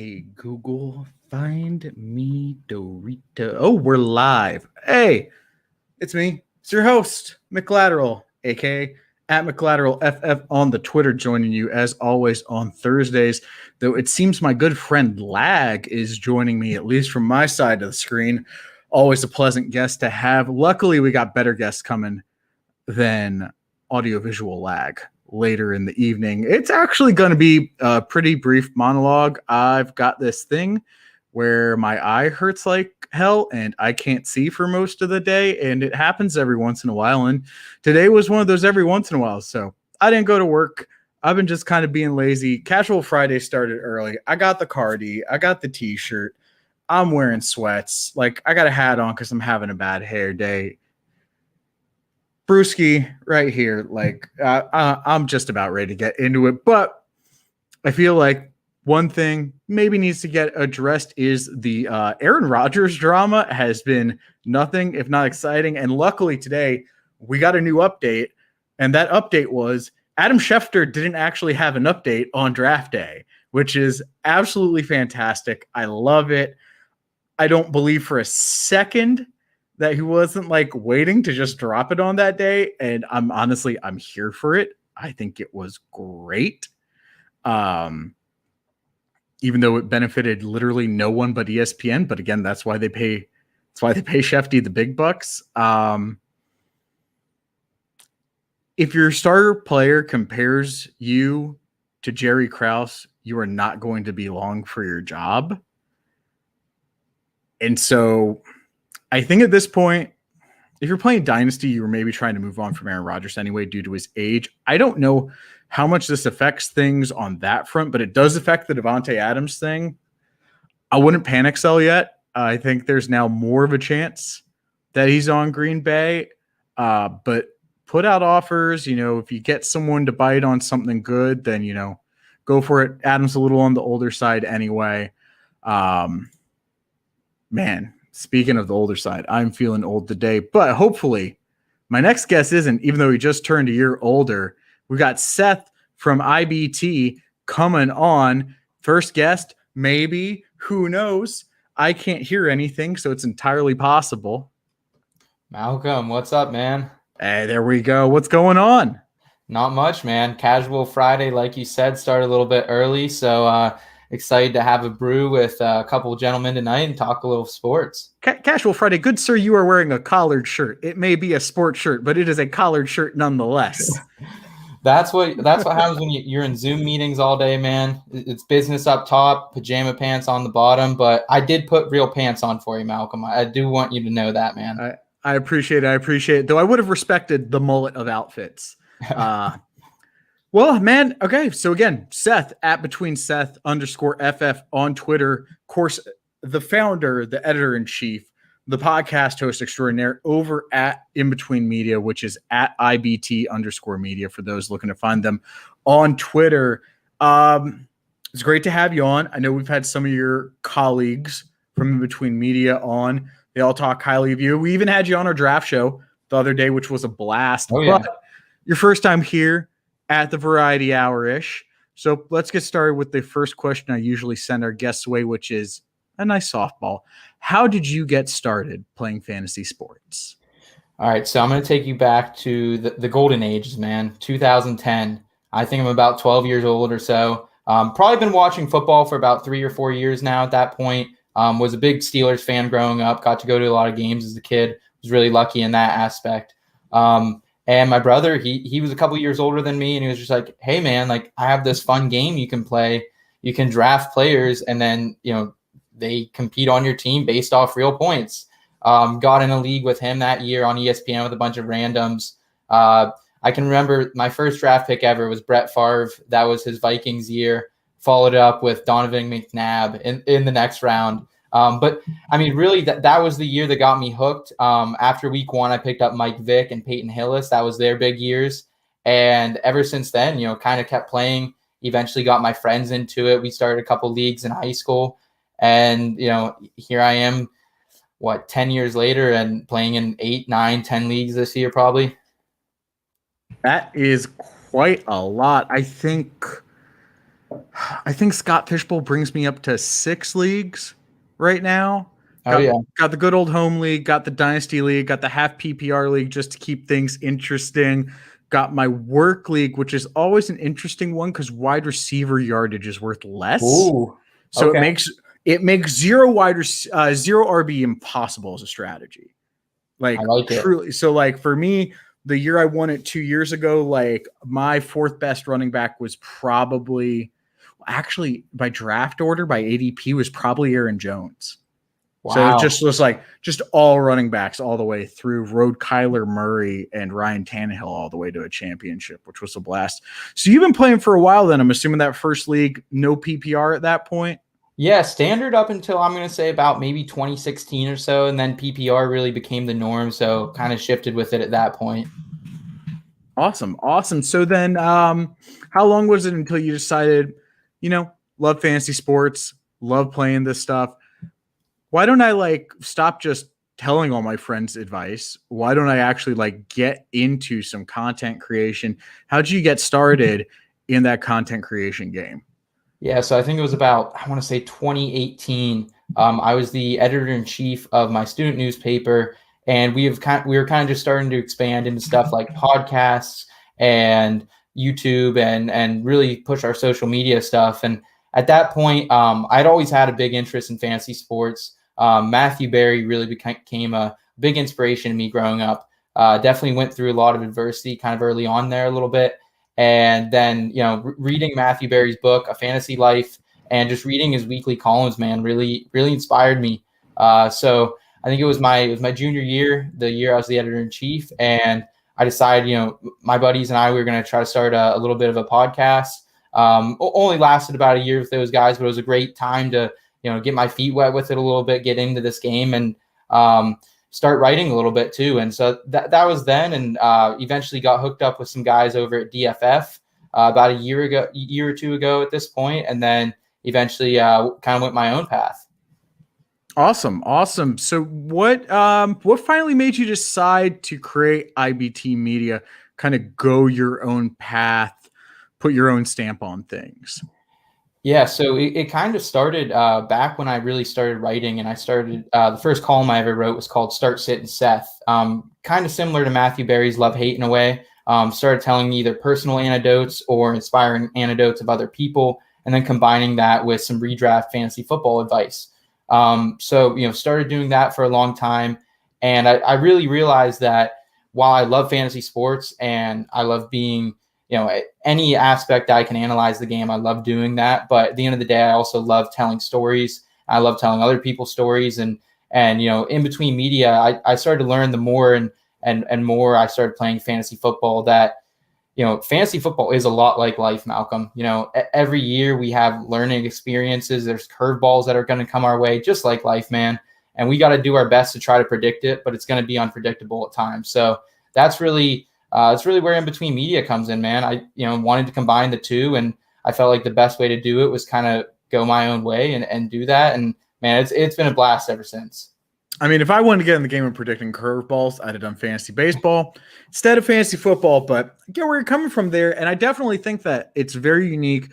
Hey, Google, find me Dorito. Oh, we're live. Hey, it's me. It's your host, McLateral, aka at McLateral FF on the Twitter, joining you as always on Thursdays. Though it seems my good friend Lag is joining me, at least from my side of the screen. Always a pleasant guest to have. Luckily, we got better guests coming than audiovisual Lag later in the evening. It's actually going to be a pretty brief monologue. I've got this thing where my eye hurts like hell and I can't see for most of the day, and it happens every once in a while. And today was one of those every once in a while. So I didn't go to work. I've been just kind of being lazy. Casual Friday started early. I got the cardi. I got the t-shirt. I'm wearing sweats. Like, I got a hat on because I'm having a bad hair day. Brewski right here. Like, I'm just about ready to get into it. But I feel like one thing maybe needs to get addressed is the Aaron Rodgers drama has been nothing if not exciting. And luckily today we got a new update. And that update was Adam Schefter didn't actually have an update on draft day, which is absolutely fantastic. I love it. I don't believe for a second that he wasn't like waiting to just drop it on that day. And I'm here for it. I think it was great. Even though it benefited literally no one but ESPN. But again, that's why they pay Shefty the big bucks. If your starter player compares you to Jerry Krause, you are not going to be long for your job. And so I think at this point, if you're playing Dynasty, you were maybe trying to move on from Aaron Rodgers anyway due to his age. I don't know how much this affects things on that front, but it does affect the Devontae Adams thing. I wouldn't panic sell yet. I think there's now more of a chance that he's on Green Bay. But put out offers. If you get someone to bite on something good, then, go for it. Adams a little on the older side anyway. Man, speaking of the older side, I'm feeling old today, but hopefully my next guest isn't, even though he just turned a year older. We got Seth from IBT coming on. First guest, maybe, who knows? I can't hear anything, so it's entirely possible. Malcolm, what's up, man? Hey, there we go. What's going on? Not much, man. Casual Friday, like you said, started a little bit early, so excited to have a brew with a couple of gentlemen tonight and talk a little sports. Casual Friday. Good sir, you are wearing a collared shirt. It may be a sports shirt, but it is a collared shirt nonetheless. That's what happens when you're in Zoom meetings all day, man. It's business up top, pajama pants on the bottom, but I did put real pants on for you, Malcolm. I do want you to know that, man. I appreciate it. Though I would have respected the mullet of outfits. Well, man, okay. So again, Seth at @BetweenSeth_FF on Twitter. Of course, the founder, the editor-in-chief, the podcast host extraordinaire over at In Between Media, which is at IBT_media for those looking to find them on Twitter. It's great to have you on. I know we've had some of your colleagues from In Between Media on. They all talk highly of you. We even had you on our draft show the other day, which was a blast. Oh, yeah. But your first time here at the Variety Hour-ish. So let's get started with the first question I usually send our guests away, which is a nice softball. How did you get started playing fantasy sports? All right, so I'm going to take you back to the golden ages, man, 2010. I think I'm about 12 years old or so. Probably been watching football for about 3 or 4 years now at that point. Was a big Steelers fan growing up, got to go to a lot of games as a kid. Was really lucky in that aspect. And my brother, he was a couple years older than me, and he was just like, hey, man, like, I have this fun game you can play. You can draft players, and then, they compete on your team based off real points. Got in a league with him that year on ESPN with a bunch of randoms. I can remember my first draft pick ever was Brett Favre. That was his Vikings year. Followed up with Donovan McNabb in the next round. But I mean, really, that was the year that got me hooked. After week 1, I picked up Mike Vick and Peyton Hillis. That was their big years. And ever since then, kind of kept playing, eventually got my friends into it. We started a couple leagues in high school. And, here I am, 10 years later and playing in 8, 9, 10 leagues this year, probably. That is quite a lot. I think I think Scott Fishbowl brings me up to 6 leagues right now. Oh yeah. Got the good old home league, got the dynasty league, got the half PPR league just to keep things interesting. Got my work league, which is always an interesting one because wide receiver yardage is worth less. Ooh. So Okay. it makes zero RB impossible as a strategy. I Like like it. truly. So like for me, the year I won it 2 years ago, like my fourth best running back was probably actually by draft order by ADP was probably Aaron Jones. So it Wow. just was like just all running backs all the way through. Rode Kyler Murray and Ryan Tannehill all the way to a championship, which was a blast. So you've been playing for a while then. I'm assuming that first league, no PPR at that point. Yeah, standard up until I'm going to say about maybe 2016 or so, and then PPR really became the norm, so kind of shifted with it at that point. Awesome. So then how long was it until you decided, love fantasy sports, love playing this stuff? Why don't I like stop just telling all my friends advice? Why don't I actually like get into some content creation? How'd you get started in that content creation game? Yeah, so I think it was about, I want to say 2018. I was the editor-in-chief of my student newspaper, and we were kind of just starting to expand into stuff like podcasts and YouTube and really push our social media stuff. And at that point, I'd always had a big interest in fantasy sports. Matthew Berry really became a big inspiration to me growing up. Definitely went through a lot of adversity kind of early on there a little bit. And then, reading Matthew Berry's book, A Fantasy Life, and just reading his weekly columns, man, really, really inspired me. So I think it was my junior year, the year I was the editor-in-chief, and I decided, my buddies and I, we were going to try to start a little bit of a podcast. Only lasted about a year with those guys, but it was a great time to, get my feet wet with it a little bit, get into this game, and start writing a little bit too. And so that was then, and eventually got hooked up with some guys over at DFF about a year or two ago at this point, and then eventually kind of went my own path. Awesome. So what finally made you decide to create IBT Media, kind of go your own path, put your own stamp on things? Yeah, so it kind of started back when I really started writing, and I started the first column I ever wrote was called Start, Sit, and Seth. Kind of similar to Matthew Berry's Love, Hate in a way. Started telling either personal anecdotes or inspiring anecdotes of other people, and then combining that with some redraft fantasy football advice. So started doing that for a long time, and I really realized that while I love fantasy sports and I love being any aspect I can analyze the game, I love doing that. But at the end of the day, I also love telling stories. I love telling other people's stories. And in between media, I started to learn the more and more I started playing fantasy football that, fantasy football is a lot like life, Malcolm. Every year we have learning experiences. There's curveballs that are going to come our way, just like life, man. And we got to do our best to try to predict it, but it's going to be unpredictable at times. So that's really, it's really where In Between Media comes in, man. I, wanted to combine the two, and I felt like the best way to do it was kind of go my own way and do that. And man, it's been a blast ever since. I mean, if I wanted to get in the game of predicting curveballs, I'd have done fantasy baseball instead of fantasy football, but I get where you're coming from there. And I definitely think that it's very unique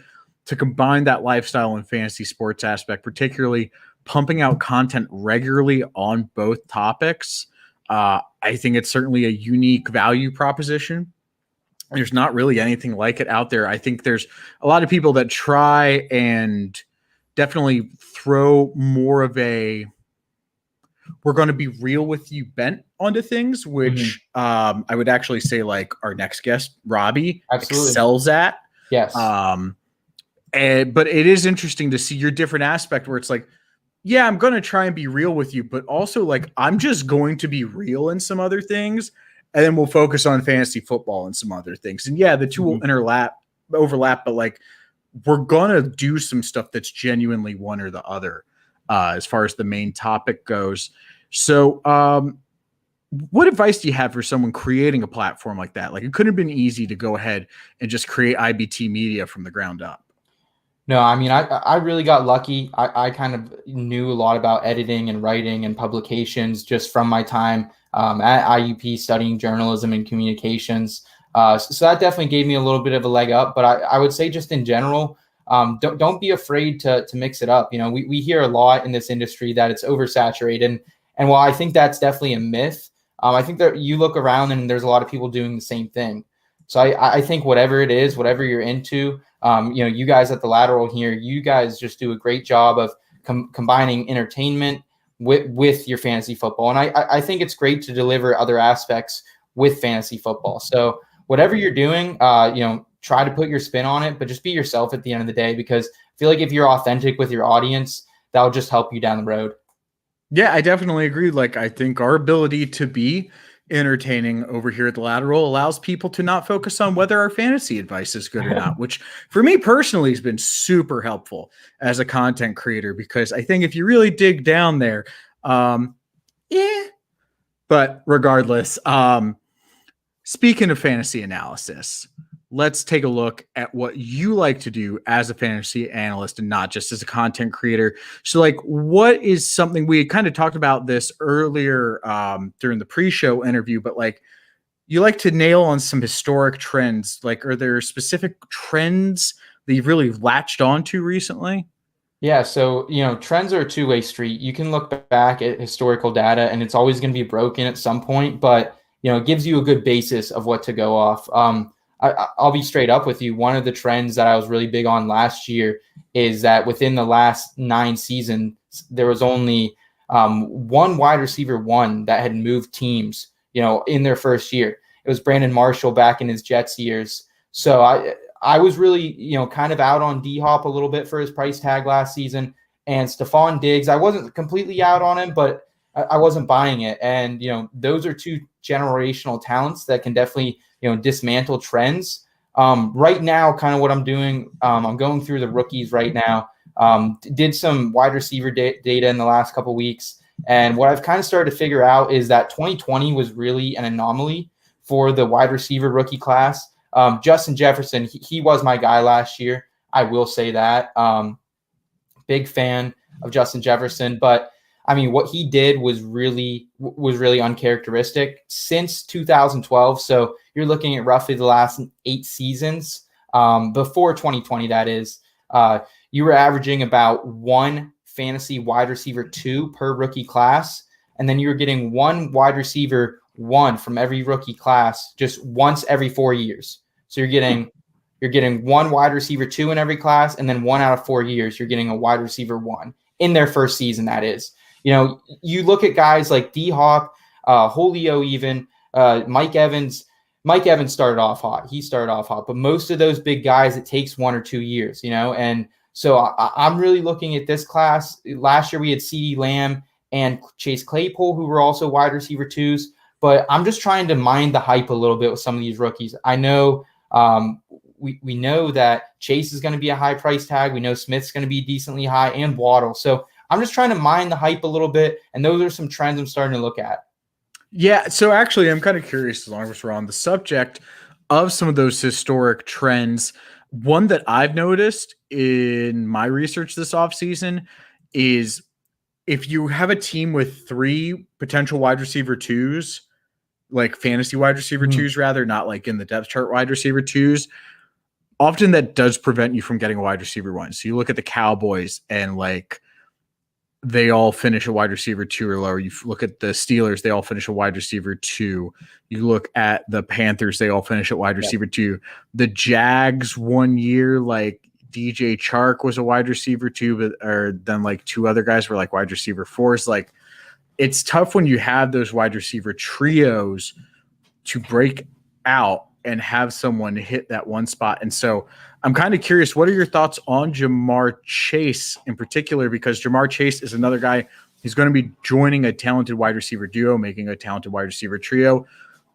to combine that lifestyle and fantasy sports aspect, particularly pumping out content regularly on both topics. I think it's certainly a unique value proposition. There's not really anything like it out there. I think there's a lot of people that try and definitely throw more of a we're going to be real with you bent onto things, which I would actually say like our next guest, Robbie, Absolutely excels at. Yes. But it is interesting to see your different aspect where it's like, yeah, I'm going to try and be real with you, but also like, I'm just going to be real in some other things. And then we'll focus on fantasy football and some other things. And yeah, the two will overlap, but like, we're going to do some stuff that's genuinely one or the other as far as the main topic goes. So what advice do you have for someone creating a platform like that? Like it couldn't have been easy to go ahead and just create IBT Media from the ground up. No, I mean, I really got lucky. I kind of knew a lot about editing and writing and publications just from my time at IUP studying journalism and communications. So that definitely gave me a little bit of a leg up. But I would say just in general, don't be afraid to mix it up. We hear a lot in this industry that it's oversaturated. And while I think that's definitely a myth, I think that you look around and there's a lot of people doing the same thing. So I think whatever it is, whatever you're into, you guys at the Lateral here, you guys just do a great job of combining entertainment with your fantasy football. And I think it's great to deliver other aspects with fantasy football. So whatever you're doing, try to put your spin on it, but just be yourself at the end of the day, because I feel like if you're authentic with your audience, that'll just help you down the road. Yeah, I definitely agree. Like, I think our ability to be entertaining over here at the Lateral allows people to not focus on whether our fantasy advice is good or not, which for me personally has been super helpful as a content creator, because I think if you really dig down there, but regardless, speaking of fantasy analysis, let's take a look at what you like to do as a fantasy analyst and not just as a content creator. So, like, what is something we had kind of talked about this earlier during the pre-show interview, but like, you like to nail on some historic trends. Like, are there specific trends that you've really latched onto recently? Yeah, so trends are a two-way street. You can look back at historical data, and it's always going to be broken at some point, but it gives you a good basis of what to go off. I'll be straight up with you. One of the trends that I was really big on last year is that within the last 9 seasons, there was only one wide receiver one that had moved teams, in their first year. It was Brandon Marshall back in his Jets years. So I was really, kind of out on D-Hop a little bit for his price tag last season. And Stephon Diggs, I wasn't completely out on him, but I wasn't buying it. And, those are two generational talents that can definitely, dismantle trends. Right now, kind of what I'm doing, I'm going through the rookies right now. Did some wide receiver data in the last couple of weeks. And what I've kind of started to figure out is that 2020 was really an anomaly for the wide receiver rookie class. Justin Jefferson, he was my guy last year. I will say that. Big fan of Justin Jefferson, but I mean, what he did was really uncharacteristic since 2012. So you're looking at roughly the last 8 seasons before 2020. That is, you were averaging about 1 fantasy wide receiver 2 per rookie class, and then you were getting 1 wide receiver 1 from every rookie class just once every 4 years. So you're getting 1 wide receiver 2 in every class, and then 1 out of 4 years you're getting a wide receiver 1 in their first season. That is. You look at guys like D-Hop, Julio, even Mike Evans. Mike Evans started off hot. He started off hot. But most of those big guys, it takes 1 or 2 years, And so I'm really looking at this class. Last year we had CeeDee Lamb and Chase Claypool, who were also wide receiver 2s. But I'm just trying to mind the hype a little bit with some of these rookies. I know we know that Chase is going to be a high price tag. We know Smith's going to be decently high, and Waddle. So I'm just trying to mine the hype a little bit, and those are some trends I'm starting to look at. Yeah, so actually I'm kind of curious, as long as we're on the subject of some of those historic trends. One that I've noticed in my research this offseason is if you have a team with 3 potential wide receiver 2s, like fantasy wide receiver 2s rather, not like in the depth chart wide receiver 2s, often that does prevent you from getting a wide receiver 1. So you look at the Cowboys and like they all finish a wide receiver 2 or lower. You look at the Steelers, they all finish a wide receiver 2. You look at the Panthers, they all finish at wide receiver 2. The Jags one year, like DJ Chark was a wide receiver 2, or then like 2 other guys were like wide receiver 4s. Like, it's tough when you have those wide receiver trios to break out and have someone hit that one spot. And so I'm kind of curious, what are your thoughts on Jamar Chase in particular? Because Jamar Chase is another guy who's going to be joining a talented wide receiver duo, making a talented wide receiver trio.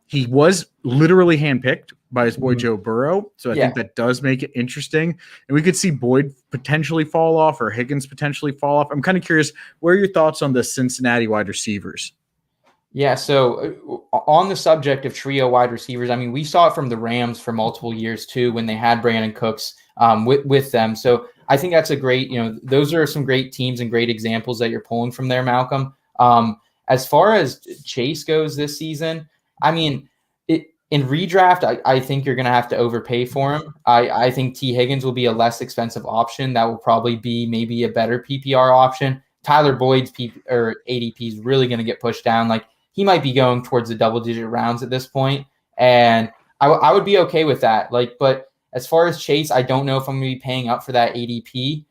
He was literally handpicked by his boy Joe Burrow. So I think that does make it interesting. And we could see Boyd potentially fall off or Higgins potentially fall off. I'm kind of curious, what are your thoughts on the Cincinnati wide receivers? Yeah, so on the subject of trio wide receivers, I mean, we saw it from the Rams for multiple years too when they had Brandon Cooks with them. So I think that's a great, those are some great teams and great examples that you're pulling from there, Malcolm. As far as Chase goes this season, I mean, in redraft, I think you're going to have to overpay for him. I think T. Higgins will be a less expensive option. That will probably be maybe a better PPR option. Tyler Boyd's ADP is really going to get pushed down. Like, he might be going towards the double-digit rounds at this point, and I would be okay with that. Like, but as far as Chase, I don't know if I'm going to be paying up for that ADP.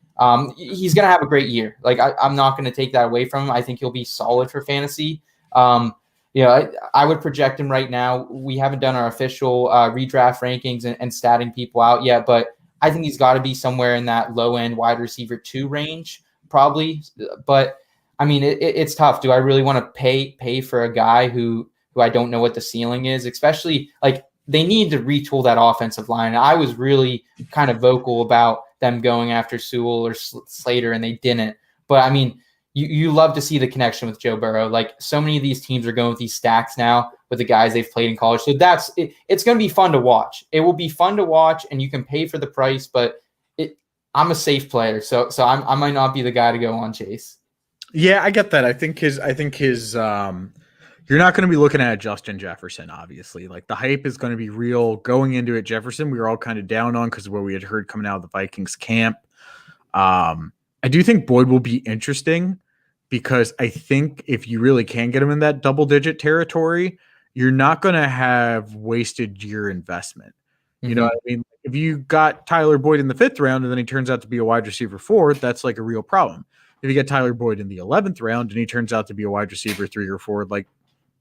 He's going to have a great year. Like, I'm not going to take that away from him. I think he'll be solid for fantasy. I would project him right now. We haven't done our official redraft rankings and statting people out yet, but I think he's got to be somewhere in that low-end wide receiver 2 range, probably. But, I mean, it's tough. Do I really want to pay for a guy who I don't know what the ceiling is? Especially, like, they need to retool that offensive line. I was really kind of vocal about them going after Sewell or Slater, and they didn't. But, I mean, you love to see the connection with Joe Burrow. Like, so many of these teams are going with these stacks now with the guys they've played in college. So that's it. It's going to be fun to watch. It will be fun to watch, and you can pay for the price. But I'm a safe player, so I might not be the guy to go on Chase. Yeah, I get that. I think his you're not going to be looking at Justin Jefferson, obviously. Like, the hype is going to be real going into it. Jefferson, we were all kind of down on because of what we had heard coming out of the Vikings camp. I do think Boyd will be interesting because I think if you really can get him in that double-digit territory, you're not going to have wasted your investment. You know what I mean? If you got Tyler Boyd in the 5th round and then he turns out to be a wide receiver 4, that's like a real problem. If you get Tyler Boyd in the 11th round and he turns out to be a wide receiver 3 or 4, like,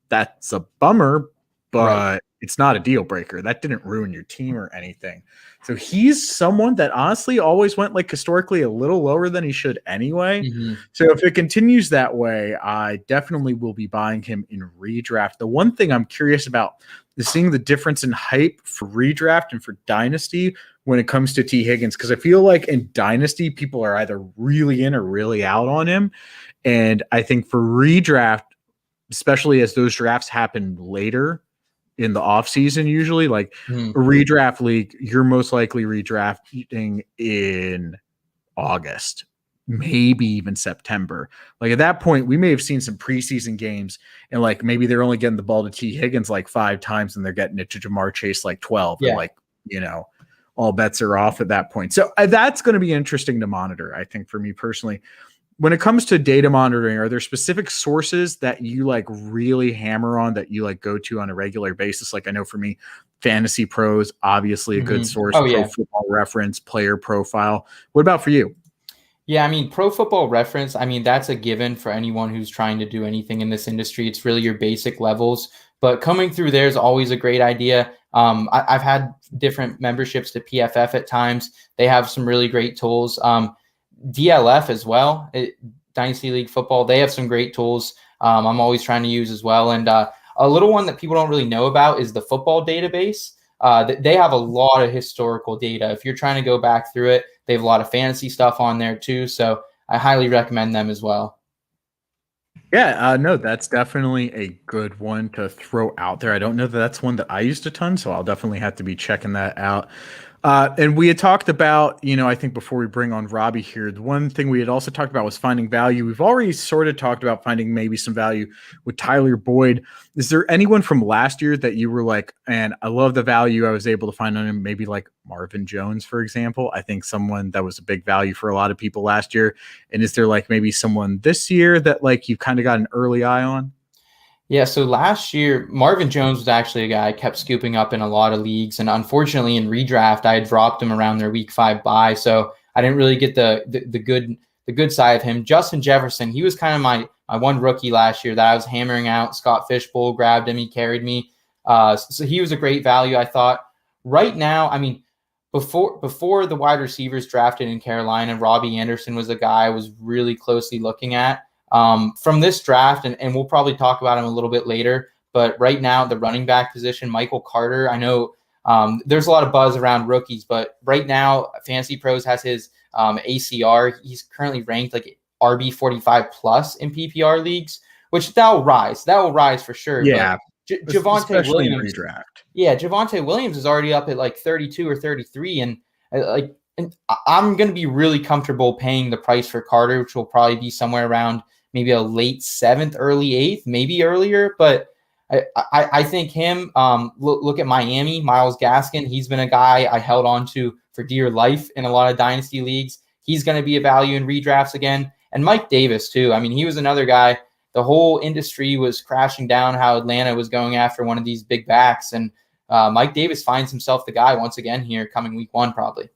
that's a bummer, but it's not a deal breaker. That didn't ruin your team or anything. So he's someone that honestly always went, like, historically a little lower than he should anyway. So if it continues that way, I definitely will be buying him in redraft. The one thing I'm curious about is seeing the difference in hype for redraft and for dynasty when it comes to T. Higgins, because I feel like in dynasty, people are either really in or really out on him. And I think for redraft, especially as those drafts happen later in the offseason, usually, like a redraft league, you're most likely redrafting in August, maybe even September. Like, at that point, we may have seen some preseason games and, like, maybe they're only getting the ball to T. Higgins like 5 times and they're getting it to Jamar Chase like 12. Yeah. And, like, all bets are off at that point. So that's going to be interesting to monitor, I think, for me personally. When it comes to data monitoring, are there specific sources that you, like, really hammer on, that you, like, go to on a regular basis? Like, I know for me, Fantasy Pros, obviously a good source. Pro Football Reference, Player Profile. What about for you? Yeah, I mean, Pro Football Reference, I mean, that's a given for anyone who's trying to do anything in this industry. It's really your basic levels. But coming through there is always a great idea. I've had different memberships to PFF at times. They have some really great tools. DLF as well, Dynasty League Football, they have some great tools I'm always trying to use as well. And a little one that people don't really know about is the football database. They have a lot of historical data. If you're trying to go back through it, they have a lot of fantasy stuff on there too. So I highly recommend them as well. Yeah, no, that's definitely a good one to throw out there. I don't know that that's one that I used a ton, so I'll definitely have to be checking that out. And we had talked about, I think before we bring on Robbie here, the one thing we had also talked about was finding value. We've already sort of talked about finding maybe some value with Tyler Boyd. Is there anyone from last year that you were like, and I love the value I was able to find on him? Maybe like Marvin Jones, for example. I think someone that was a big value for a lot of people last year. And is there like maybe someone this year that like you've kind of got an early eye on? Yeah, so last year, Marvin Jones was actually a guy I kept scooping up in a lot of leagues. And unfortunately, in redraft, I had dropped him around their week 5 bye. So I didn't really get the good side of him. Justin Jefferson, he was kind of my one rookie last year that I was hammering out. Scott Fishbowl grabbed him. He carried me. So he was a great value, I thought. Right now, I mean, before the wide receivers drafted in Carolina, Robbie Anderson was a guy I was really closely looking at. From this draft, and we'll probably talk about him a little bit later, but right now, the running back position, Michael Carter, I know there's a lot of buzz around rookies, but right now, Fantasy Pros has his ACR. He's currently ranked like RB 45 plus in PPR leagues, which that will rise for sure. Yeah. Javonte Williams, redraft. Yeah, Javonte Williams is already up at like 32 or 33, and I'm going to be really comfortable paying the price for Carter, which will probably be somewhere around maybe a late 7th, early 8th, maybe earlier. But I think him. Look at Miami, Myles Gaskin. He's been a guy I held on to for dear life in a lot of dynasty leagues. He's going to be a value in redrafts again. And Mike Davis too. I mean, he was another guy. The whole industry was crashing down how Atlanta was going after one of these big backs, and Mike Davis finds himself the guy once again here coming week 1 probably.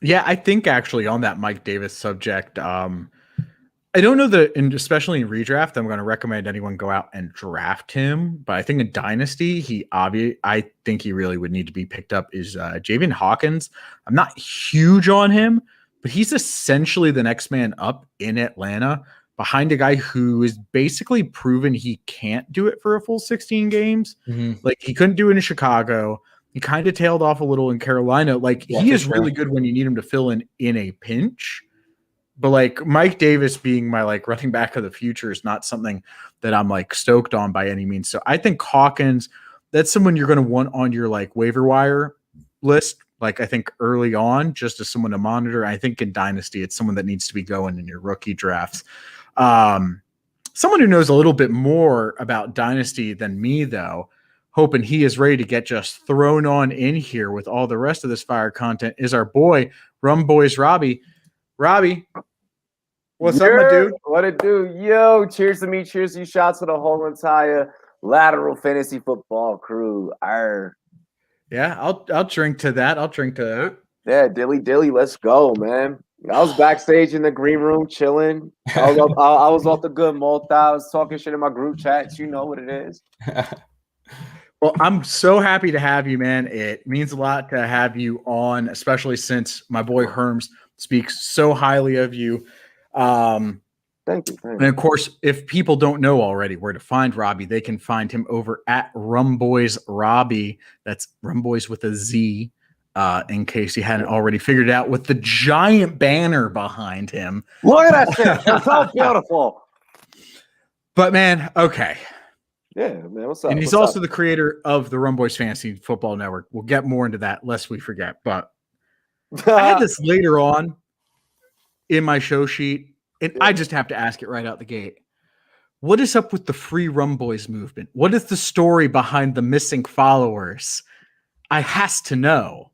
Yeah, I think actually on that Mike Davis subject, I don't know that, and especially in redraft, I'm going to recommend anyone go out and draft him. But I think in dynasty, I think he really would need to be picked up. Is Javian Hawkins? I'm not huge on him, but he's essentially the next man up in Atlanta, behind a guy who is basically proven he can't do it for a full 16 games. Mm-hmm. Like he couldn't do it in Chicago. He kind of tailed off a little in Carolina. Like he is really good when you need him to fill in a pinch. But like Mike Davis being my like running back of the future is not something that I'm like stoked on by any means. So I think Hawkins, that's someone you're going to want on your like waiver wire list. Like I think early on, just as someone to monitor. I think in dynasty, it's someone that needs to be going in your rookie drafts. Someone who knows a little bit more about dynasty than me, though, hoping he is ready to get just thrown on in here with all the rest of this fire content, is our boy Rumboyz Robbie. Robbie, what's up, my dude? What it do? Yo, cheers to me, cheers to you. Shout to the whole entire Lateral fantasy football crew. Arr. Yeah, I'll drink to that. Yeah, dilly, let's go, man. I was backstage in the green room chilling. I was off the good multi. I was talking shit in my group chats. You know what it is. Well, I'm so happy to have you, man. It means a lot to have you on, especially since my boy Herms speaks so highly of you. Thank you. And of course, if people don't know already where to find Robbie, they can find him over at Rumboyz Robbie. That's Rumboyz with a Z, in case you hadn't already figured it out, with the giant banner behind him. Look at that shit. It's so beautiful. But man, okay. Yeah, man, what's up? And he's also the creator of the Rumboyz Fantasy Football Network. We'll get more into that lest we forget. But I had this later on in my show sheet, and I just have to ask it right out the gate. What is up with the free Rumboyz movement? What is the story behind the missing followers? I has to know.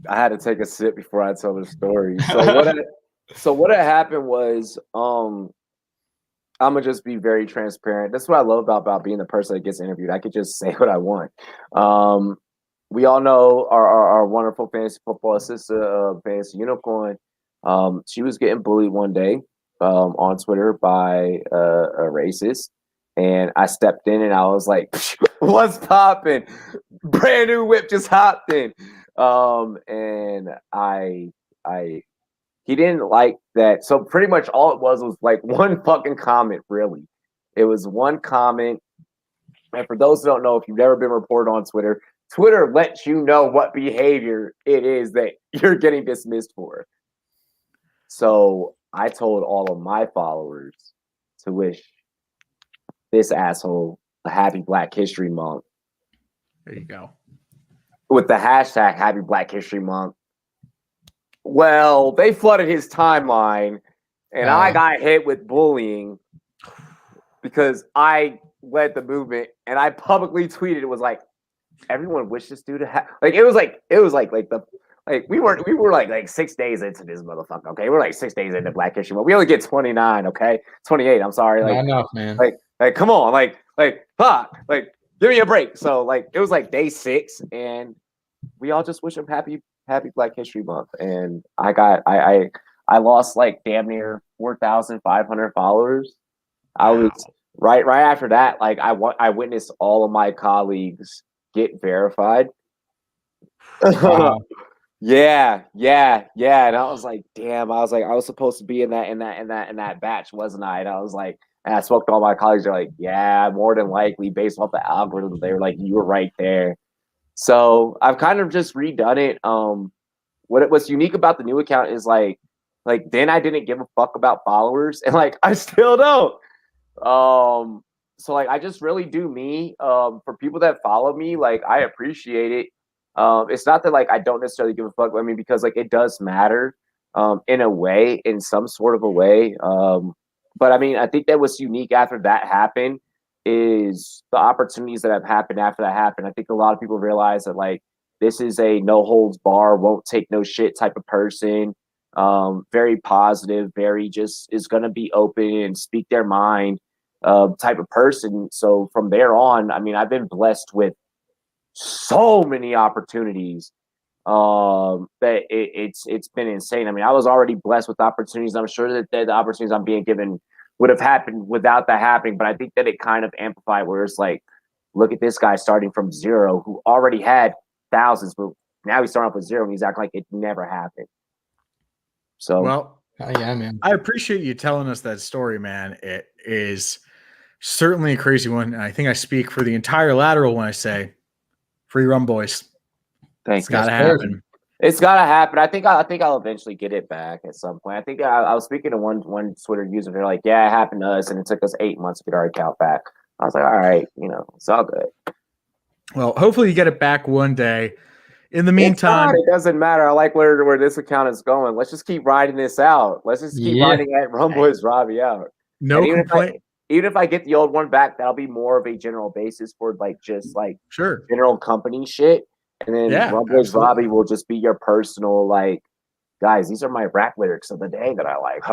I had to take a sip before I tell the story. So what had happened was, I'm gonna just be very transparent. That's what I love about being the person that gets interviewed. I could just say what I want. We all know our wonderful fantasy football assistant, Fantasy Unicorn. She was getting bullied one day on Twitter by a racist, and I stepped in and I was like, "What's popping? Brand new whip just hopped in," and he didn't like that. So pretty much all it was like one fucking comment, really. It was one comment. And for those who don't know, if you've never been reported on Twitter, Twitter lets you know what behavior it is that you're getting dismissed for. So I told all of my followers to wish this asshole a happy Black History Month. There you go. With the hashtag Happy Black History Month. Well, they flooded his timeline, and I got hit with bullying because I led the movement, and I publicly tweeted. It was like, everyone wished this dude to have. Like we were like 6 days into this motherfucker. Okay, we're like 6 days into Black History Month. We only get 29. Okay, 28. I'm sorry. Like, not enough, man. Like, come on. Like, give me a break. So like, it was like day 6, and we all just wish him happy Black History Month. And I lost like damn near 4,500 followers. I was right after that. Like I witnessed all of my colleagues get verified. Wow. Yeah. And I was like, damn. I was supposed to be in that batch, wasn't I? And I was like, and I spoke to all my colleagues. They're like, yeah, more than likely, based off the algorithm. They were like, you were right there. So I've kind of just redone it. What's unique about the new account is like then I didn't give a fuck about followers, and like I still don't. So like I just really do me. For people that follow me, like I appreciate it. It's not that like I don't necessarily give a fuck. I mean, because like it does matter in a way, in some sort of a way. But I mean, I think that what's unique after that happened is the opportunities that have happened after that happened. I think a lot of people realize that like this is a no holds bar, won't take no shit type of person. Very positive, very just is going to be open and speak their mind type of person. So from there on, I mean, I've been blessed with so many opportunities that it's been insane. I mean, I was already blessed with opportunities. I'm sure that the opportunities I'm being given would have happened without that happening, but I think that it kind of amplified where it's like, look at this guy starting from zero who already had thousands, but now he's starting off with zero and he's acting like it never happened. So, well, yeah, man. I appreciate you telling us that story, man. It is certainly a crazy one. And I think I speak for the entire Lateral when I say free Rumboyz. It's got to happen. It's got to happen. I think I'll eventually get it back at some point. I think I was speaking to one Twitter user. They're like, yeah, it happened to us, and it took us 8 months to get our account back. I was like, all right, it's all good. Well, hopefully you get it back one day. In the meantime, it doesn't matter. I like where this account is going. Let's just keep riding this out. Let's just keep riding at Rumboyz Robbie out. No complaint. Even if I get the old one back, that'll be more of a general basis for like just like general company shit. And then Rumboyz Robbie will just be your personal, like, guys, these are my rap lyrics of the day that I like.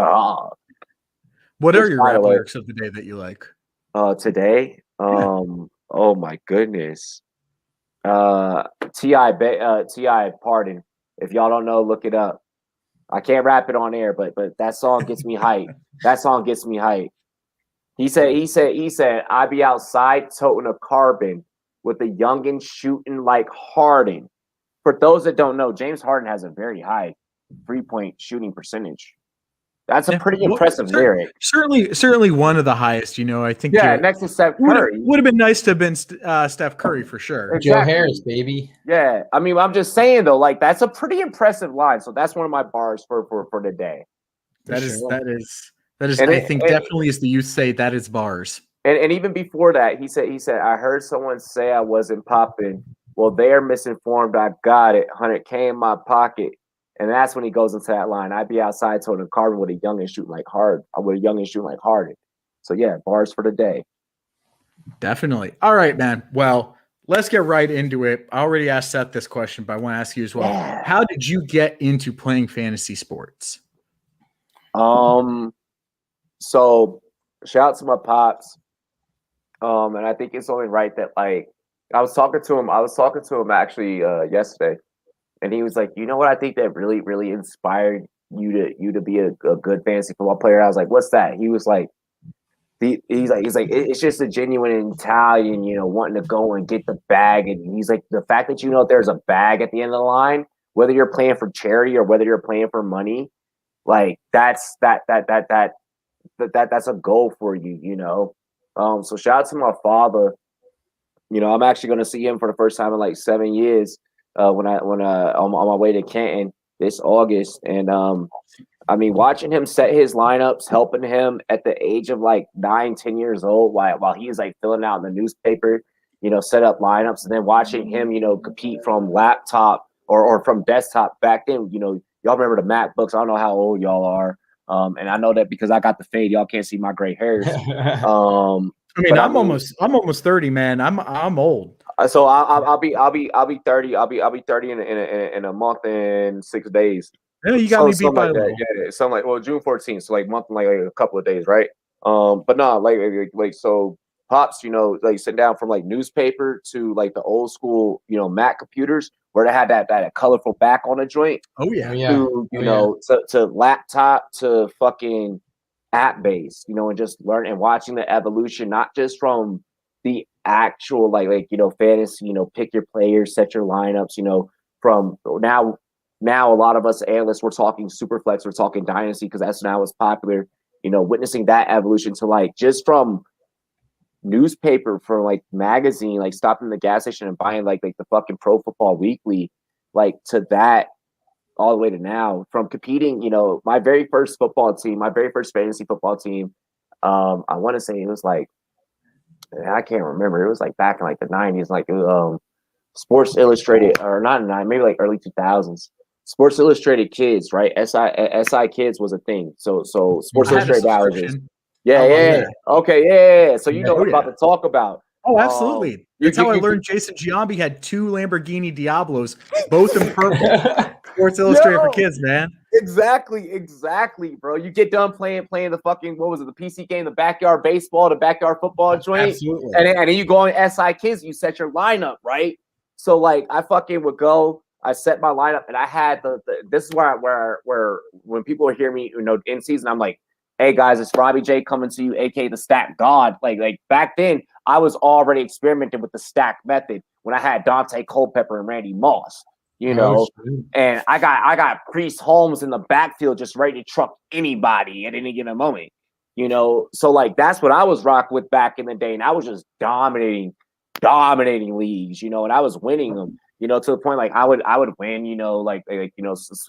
What are your rap lyrics of the day that you like? Today? Oh my goodness. T.I. Pardon. If y'all don't know, look it up. I can't rap it on air, but that song gets me hyped. That song gets me hyped. He said, I be outside toting a carbon with a youngin' shooting like Harden. For those that don't know, James Harden has a very high 3-point shooting percentage. That's a pretty impressive lyric. Certainly one of the highest. I think. Yeah, next to Steph Curry. Would have been nice to have been Steph Curry for sure. Exactly. Joe Harris, baby. Yeah, I mean, I'm just saying though, like that's a pretty impressive line. So that's one of my bars for the day. That is. I think definitely, as the youth say, that is bars. And even before that, he said, I heard someone say I wasn't popping. Well, they're misinformed. I got it. 100K in my pocket. And that's when he goes into that line. I'd be outside toting a carbon with a youngin' shooting like Harden. So yeah, bars for the day. Definitely. All right, man. Well, let's get right into it. I already asked Seth this question, but I want to ask you as well. Yeah. How did you get into playing fantasy sports? So shout out to my pops. And I think it's only right that like I was talking to him actually yesterday, and he was like, you know what, I think that really, really inspired you to be a good fantasy football player. I was like, what's that? He was like, he's like, it's just a genuine Italian, wanting to go and get the bag. And he's like, the fact that there's a bag at the end of the line, whether you're playing for charity or whether you're playing for money, like that's a goal for you, So shout out to my father. I'm actually going to see him for the first time in like 7 years when on my way to Canton this August. And I mean, watching him set his lineups, helping him at the age of like 9-10 years old while he was like filling out in the newspaper, set up lineups, and then watching him, compete from laptop or from desktop back then. Y'all remember the MacBooks. I don't know how old y'all are. And I know that because I got the fade, y'all can't see my gray hairs. I'm almost 30, man. I'm old. So I'll be 30. I'll be 30 in a month and 6 days. Yeah, you got me beat by that. Yeah, something like June 14th, so like month and like a couple of days, right? But no, like so pops, like sitting down from like newspaper to like the old school, Mac computers where they had that colorful back on the joint. Oh yeah. To laptop to fucking app based, and just learn and watching the evolution, not just from the actual like fantasy, pick your players, set your lineups, from now a lot of us analysts, we're talking super flex, we're talking dynasty because that's now what's popular, witnessing that evolution to like just from newspaper, from like magazine, like stopping the gas station and buying like the fucking Pro Football Weekly, like to that all the way to now, from competing, my very first football team, my very first fantasy football team, I want to say it was like, I can't remember, it was like back in like the 90s, like Sports Illustrated, or not 9, maybe like early 2000s. Sports Illustrated Kids, right? SI Kids was a thing. So Sports Illustrated averages. Yeah, How about yeah. that? Okay, yeah. So you know what I'm about to talk about. Oh, absolutely. That's how I you- learned Jason Giambi had 2 Lamborghini Diablos, both in purple. Sports Illustrated for Yo! kids, man. Exactly, bro. You get done playing the fucking, what was it, the PC game, the backyard baseball, the backyard football joint. Absolutely. And then you go on SI Kids, you set your lineup, right? So like I fucking would go, I set my lineup, and I had the this is where when people hear me, in season, I'm like, hey guys, it's Robbie J coming to you, aka the Stack God. Like back then, I was already experimenting with the stack method when I had Dante Culpepper and Randy Moss. And I got Priest Holmes in the backfield just ready to truck anybody at any given moment. So like that's what I was rocking with back in the day, and I was just dominating leagues, and I was winning them, to the point like I would win,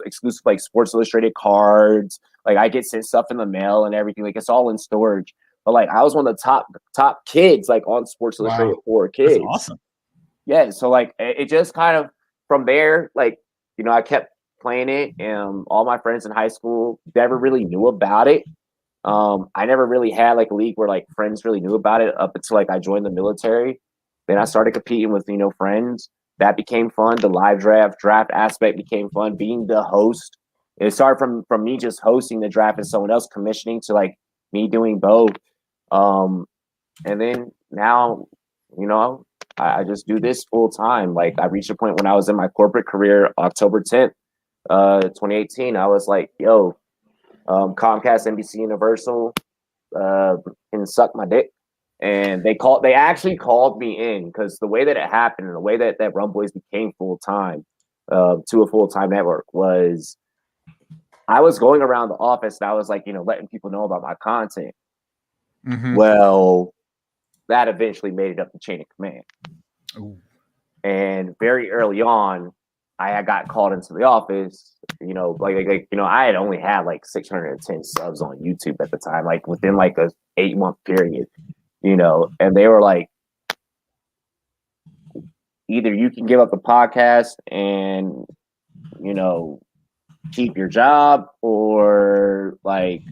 exclusive like Sports Illustrated cards. Like I get sent stuff in the mail and everything, like it's all in storage. But like I was one of the top kids like on Sports Illustrated for kids. That's awesome. Yeah, so like it just kind of from there, like I kept playing it, and all my friends in high school never really knew about it. I never really had like a league where like friends really knew about it up until like I joined the military. Then I started competing with friends. That became fun. The live draft aspect became fun. Being the host, it started from me just hosting the draft and someone else commissioning to like me doing both. And then now, I just do this full time. Like I reached a point when I was in my corporate career, October 10th, 2018. I was like, yo, Comcast, NBC, Universal, can suck my dick. And they actually called me in because the way that it happened and the way that Rumboyz became full time to a full time network was I was going around the office and I was like, letting people know about my content. Mm-hmm. Well, that eventually made it up the chain of command. Ooh. And very early on, I got called into the office. I had only had like 610 subs on YouTube at the time, like within like a 8-month period. And they were like, either you can give up the podcast and, keep your job, or like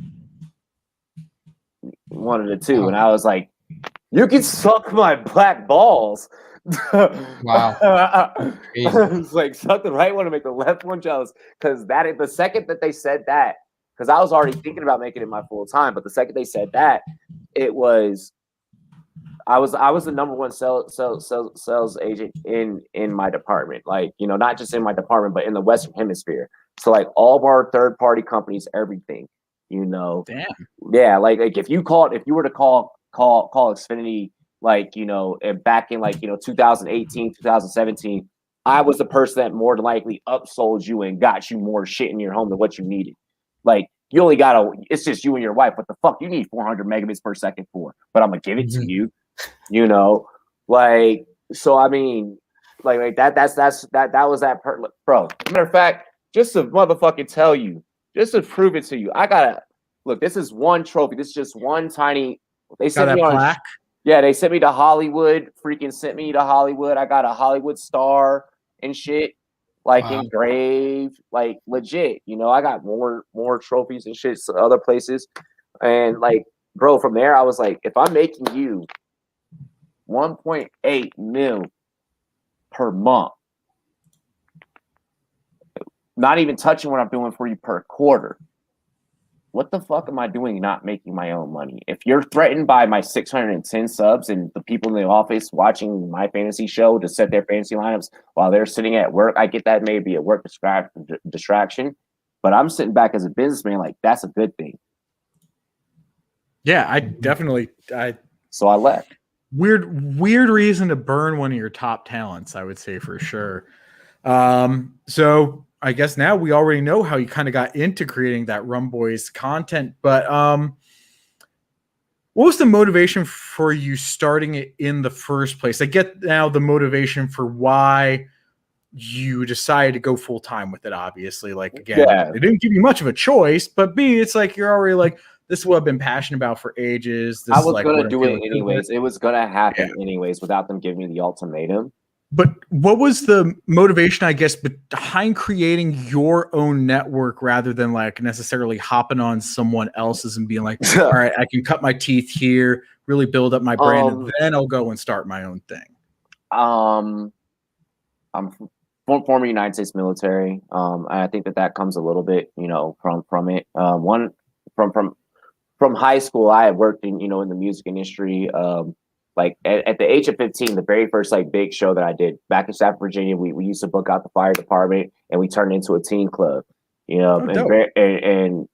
one of the two. And I was like, you can suck my black balls. Wow. It's like suck the right one to make the left one jealous. Because the second that they said that, because I was already thinking about making it my full time, but the second they said that, it was I was the number one sales agent in my department. Like, not just in my department, but in the Western Hemisphere. So like all of our third party companies, everything, Damn. Yeah, like if you were to call Xfinity, like, back in like 2018, 2017, I was the person that more than likely upsold you and got you more shit in your home than what you needed. Like you only it's just you and your wife. What the fuck you need 400 megabits per second for? But I'm gonna give it to you. Like, so I mean, like that was that bro. Matter of fact, just to motherfucking tell you, just to prove it to you, I gotta look. This is one trophy. This is just one tiny. They sent me on plaque. Yeah, they sent me to Hollywood. Freaking sent me to Hollywood. I got a Hollywood star and shit, like engraved, like legit. I got more trophies and shit to other places, and like, bro, from there I was like, if I'm making you 1.8 mil per month, not even touching what I'm doing for you per quarter, what the fuck am I doing not making my own money? If you're threatened by my 610 subs and the people in the office watching my fantasy show to set their fantasy lineups while they're sitting at work, I get that maybe a work distraction, but I'm sitting back as a businessman, like that's a good thing. Yeah, I definitely. So I left. Weird reason to burn one of your top talents, I would say for sure. So I guess now we already know how you kind of got into creating that Rumboyz content, but what was the motivation for you starting it in the first place? I get now the motivation for why you decided to go full time with it. Obviously, like again, It didn't give you much of a choice, but B, it's like you're already like, this is what I've been passionate about for ages. This I was like gonna do it anyways. It was gonna happen anyways without them giving me the ultimatum. But what was the motivation, I guess, behind creating your own network rather than like necessarily hopping on someone else's and being like, all right, I can cut my teeth here, really build up my brand, and then I'll go and start my own thing? I'm former United States military. And I think that comes a little bit, from it. From high school, I had worked in the music industry. Like at the age of 15, the very first like big show that I did back in South Virginia, we used to book out the fire department and we turned into a teen club, and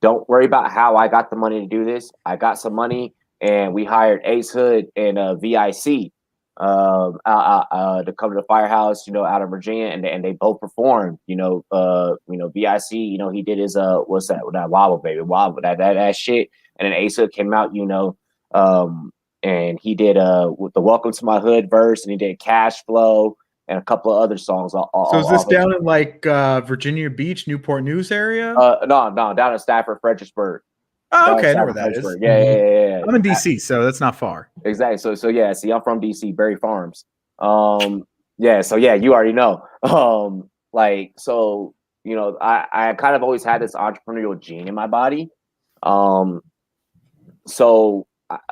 don't worry about how I got the money to do this. I got some money and we hired Ace Hood and VIC to come to the firehouse, out of Virginia, and they both performed. VIC, he did his what's that Wobble Baby Wobble that shit, and then Ace Hood came out, and he did with the Welcome to My Hood verse, and he did Cash Flow and a couple of other songs. So is this down in like Virginia Beach, Newport News area? No, down in Stafford, Fredericksburg. Oh, okay, I know where that is. Yeah. I'm in DC, so that's not far. Exactly. So yeah. See, I'm from DC, Berry Farms. Yeah. So yeah, you already know. I kind of always had this entrepreneurial gene in my body. So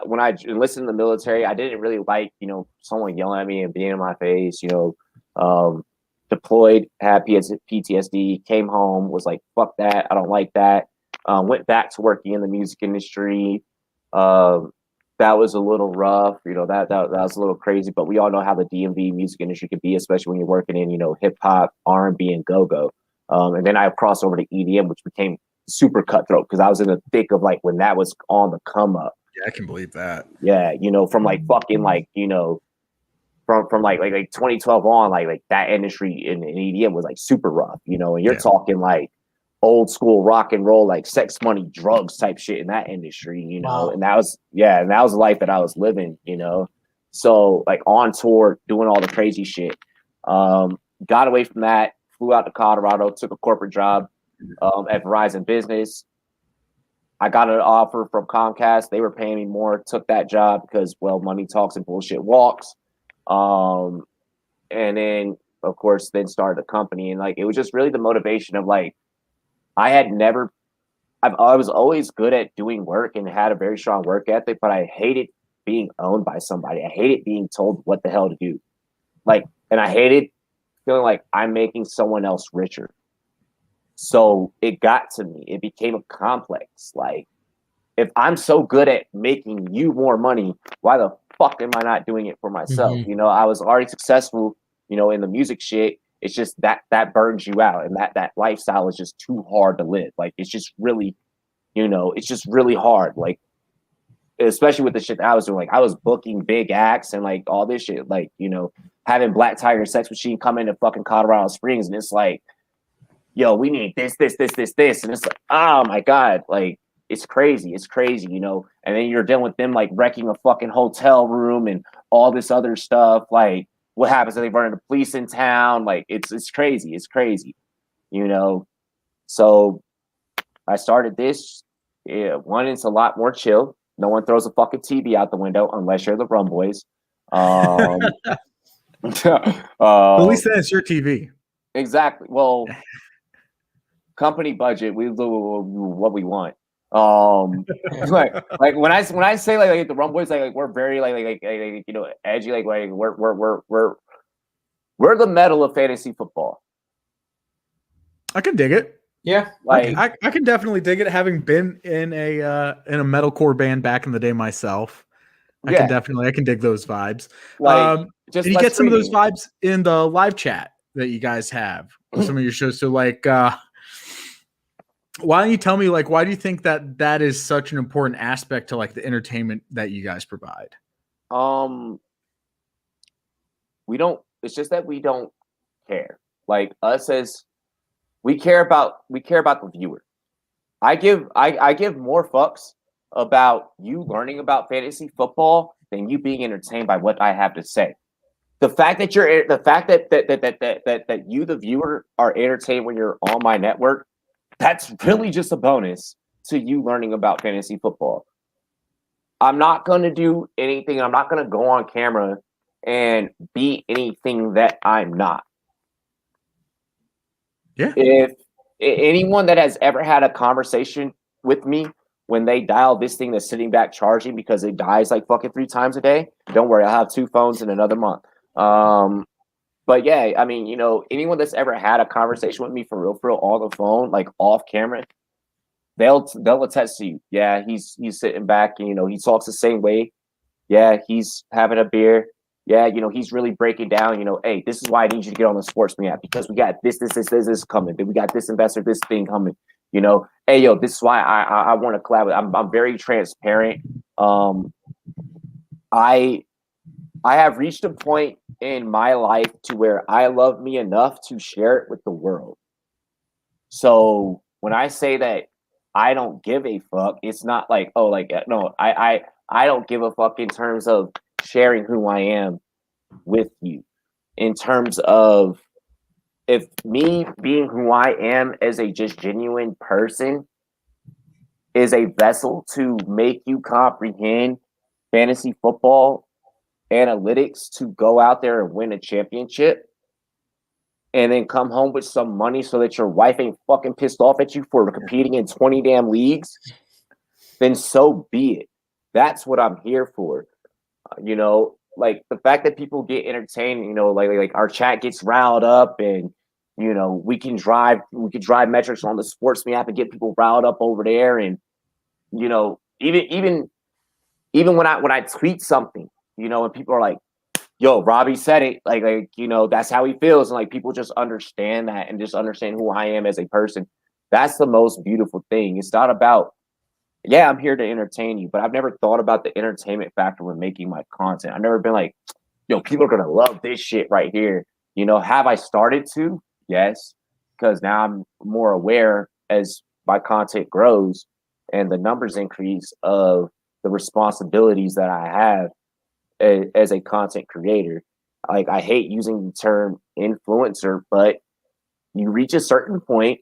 when I enlisted in the military, I didn't really like, someone yelling at me and being in my face, deployed, had PTSD, came home, was like, fuck that. I don't like that. Went back to working in the music industry. That was a little rough, that was a little crazy, but we all know how the DMV music industry could be, especially when you're working in, hip hop, R&B, and go-go. And then I crossed over to EDM, which became super cutthroat because I was in the thick of like when that was on the come up. Yeah, I can believe that. Yeah, from like fucking like, from like 2012 on, like that industry in EDM was like super rough, and you're talking like old school rock and roll, like Sex, Money, Drugs type shit in that industry, Wow. and that was the life that I was living, So like on tour, doing all the crazy shit. Got away from that, flew out to Colorado, took a corporate job at Verizon Business. I got an offer from Comcast. They were paying me more, took that job because, well, money talks and bullshit walks. And then, of course, then started the company. And like, it was just really the motivation of like, I was always good at doing work and had a very strong work ethic, but I hated being owned by somebody. I hated being told what the hell to do. And I hated feeling like I'm making someone else richer. So it got to me. It became a complex. Like, if I'm so good at making you more money, why the fuck am I not doing it for myself? Mm-hmm. I was already successful, in the music shit. It's just that burns you out, and that lifestyle is just too hard to live. Like, it's just really, it's just really hard. Like, especially with the shit that I was doing. Like, I was booking big acts and like all this shit. Like, having Black Tiger and Sex Machine come into fucking Colorado Springs, and it's like, yo, we need this, and it's like, oh my god, like it's crazy, and then you're dealing with them like wrecking a fucking hotel room and all this other stuff. Like, what happens if they run into police in town? Like, it's crazy, So I started this. One, it's a lot more chill. No one throws a fucking TV out the window unless you're the Rumboyz. At least then it's your TV. Exactly. Well, company budget, we do what we want. Like when I say like the Rumboyz, like we're very like edgy, like we're the metal of fantasy football. I can dig it. Yeah, like I can definitely dig it. Having been in a metalcore band back in the day myself, I can dig those vibes. Like, and you get some of those vibes in the live chat that you guys have for some of your shows. So like, why don't you tell me, like, why do you think that is such an important aspect to like the entertainment that you guys provide? It's just that we don't care. Like, us as we care about the viewer. I give more fucks about you learning about fantasy football than you being entertained by what I have to say. The fact that you, the viewer, are entertained when you're on my network, that's really just a bonus to you learning about fantasy football. I'm not going to do anything. I'm not going to go on camera and be anything that I'm not. Yeah. If anyone that has ever had a conversation with me when they dial this thing that's sitting back charging because it dies like fucking 3 times a day, don't worry, I'll have 2 phones in another month. But yeah, I mean, you know, anyone that's ever had a conversation with me for real on the phone, like off camera, they'll attest to you. Yeah, he's sitting back and, you know, he talks the same way. Yeah, he's having a beer. Yeah, you know, he's really breaking down, you know, hey, this is why I need you to get on the sports me app because we got this coming. Then we got this investor, this thing coming. You know, hey, yo, this is why I want to collaborate. I'm very transparent. I have reached a point in my life to where I love me enough to share it with the world. So when I say that I don't give a fuck, it's not like, oh, like, no, I don't give a fuck in terms of sharing who I am with you. In terms of if me being who I am as a just genuine person is a vessel to make you comprehend fantasy football analytics to go out there and win a championship and then come home with some money so that your wife ain't fucking pissed off at you for competing in 20 damn leagues, then so be it. That's what I'm here for. You know, like the fact that people get entertained, you know, like our chat gets riled up and, you know, we can drive metrics on the sports me app and get people riled up over there. And, you know, even when I tweet something, you know, and people are like, yo, Robbie said it, like, you know, that's how he feels. And like people just understand that and just understand who I am as a person. That's the most beautiful thing. It's not about, yeah, I'm here to entertain you, but I've never thought about the entertainment factor when making my content. I've never been like, yo, people are gonna love this shit right here. You know, have I started to? Yes, because now I'm more aware as my content grows and the numbers increase of the responsibilities that I have as a content creator. Like, I hate using the term influencer, but you reach a certain point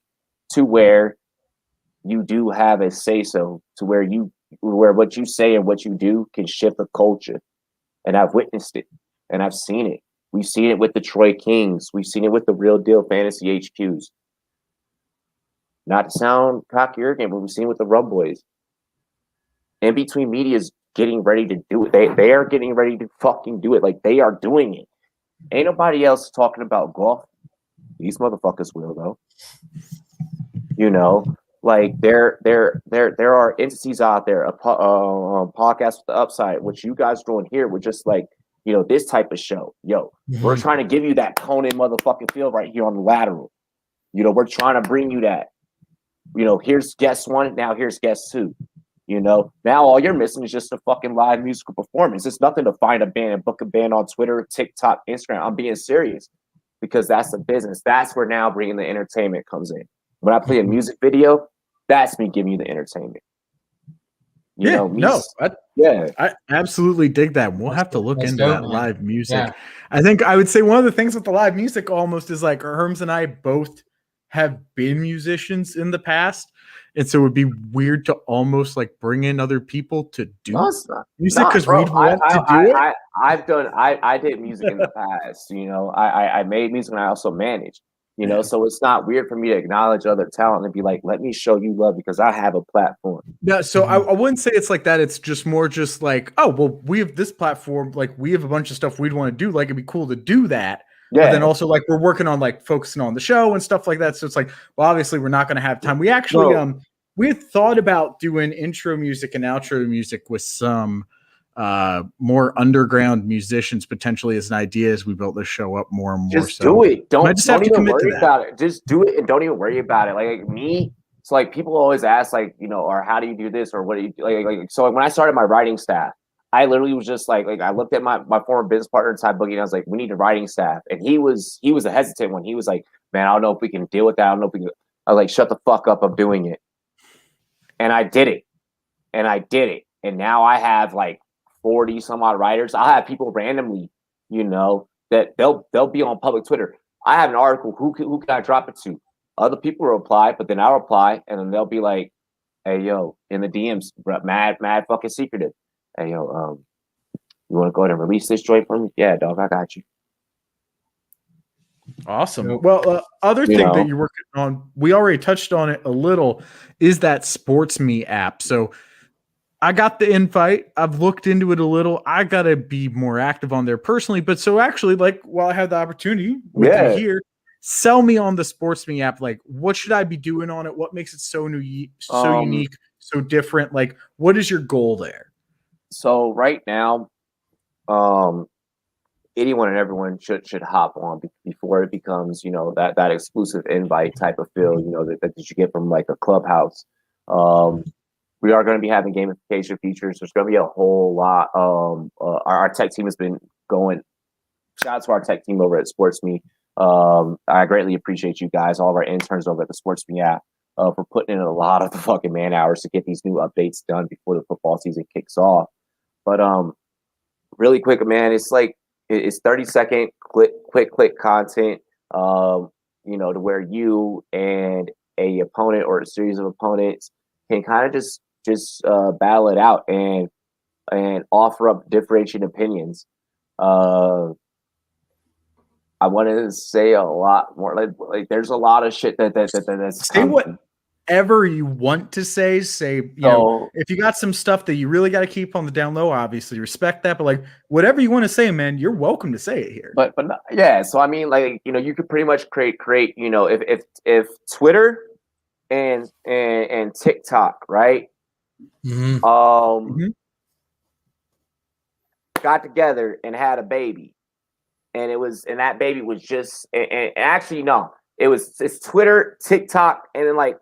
to where you do have a say-so, to where what you say and what you do can shift the culture. And I've witnessed it and I've seen it. We've seen it with the Troy Kings. We've seen it with the Real Deal Fantasy HQs. Not to sound cocky or arrogant, but we've seen it with the Rumboyz. In Between Media is getting ready to do it. They are getting ready to fucking do it. Like, they are doing it. Ain't nobody else talking about golf. These motherfuckers will, though. You know, like there are entities out there, a podcast with the upside, which you guys doing here with just like, you know, this type of show. Yo, we're trying to give you that Conan motherfucking feel right here on the Lateral. You know, we're trying to bring you that. You know, here's guest 1, now here's guest 2. You know, now all you're missing is just a fucking live musical performance. It's nothing to find a band and book a band on Twitter, TikTok, Instagram. I'm being serious because that's the business. That's where now bringing the entertainment comes in. When I play a music video, that's me giving you the entertainment. You know, I absolutely dig that. We'll have to look into that live music. Yeah. I think I would say one of the things with the live music almost is like Herms and I both have been musicians in the past. And so it would be weird to almost like bring in other people to do music because we'd want to do it. I did music in the past. You know, I made music and I also managed. You know, so it's not weird for me to acknowledge other talent and be like, let me show you love because I have a platform. Yeah, so I wouldn't say it's like that. It's just more just like, oh, well, we have this platform. Like, we have a bunch of stuff we'd want to do. Like, it'd be cool to do that. Yeah. But then also, like, we're working on, like, focusing on the show and stuff like that. So it's like, well, obviously, we're not going to have time. We actually, we had thought about doing intro music and outro music with some more underground musicians potentially as an idea as we built this show up more and more. Just do it. Don't even worry about it. Just do it and don't even worry about it. Like me, it's like people always ask, like, you know, or how do you do this or what do you do? Like so when I started my writing staff, I literally was just like I looked at my former business partner, Ty Boogie, and I was like, we need a writing staff. And he was a hesitant one. He was like, man, I don't know if we can deal with that. I don't know if we can. I was like, shut the fuck up. I'm doing it. And I did it. And now I have like 40 some odd writers. I'll have people randomly, you know, that they'll be on public Twitter. I have an article. Who can I drop it to? Other people will reply, but then I'll reply, and then they'll be like, "Hey, yo," in the DMs, mad fucking secretive. Hey, yo, You want to go ahead and release this joint for me? Yeah, dog, I got you. Awesome. Nope. Well, other You thing know. that you're working on, we already touched on it a little, is that Sports Me app. So I got the invite. I've looked into it a little. I got to be more active on there personally. But so actually, like, while I have the opportunity with you Yeah. here, sell me on the Sports Me app. Like, what should I be doing on it? What makes it so new, so unique, so different? Like, what is your goal there? So right now, anyone and everyone should hop on before it becomes, that exclusive invite type of feel, that you get from like a clubhouse. We are going to be having gamification features. There's going to be a whole lot. Our tech team has been going. Shout out to our tech team over at SportsMe. I greatly appreciate you guys, all of our interns over at the SportsMe app, for putting in a lot of the fucking man hours to get these new updates done before the football season kicks off. But really quick, man, it's like it's 30-second quick content. To where you and a opponent or a series of opponents can kind of just battle it out and offer up differentiating opinions. I wanted to say a lot more. Like there's a lot of shit that's Say coming. whatever you want to say. If you got some stuff that you really got to keep on the down low, obviously respect that. But like whatever you want to say, man, you're welcome to say it here. But yeah. So I mean, like you could pretty much create. If Twitter and TikTok, right? Mm-hmm. Got together and had a baby, and that baby was just and actually no, it's Twitter, TikTok, and then like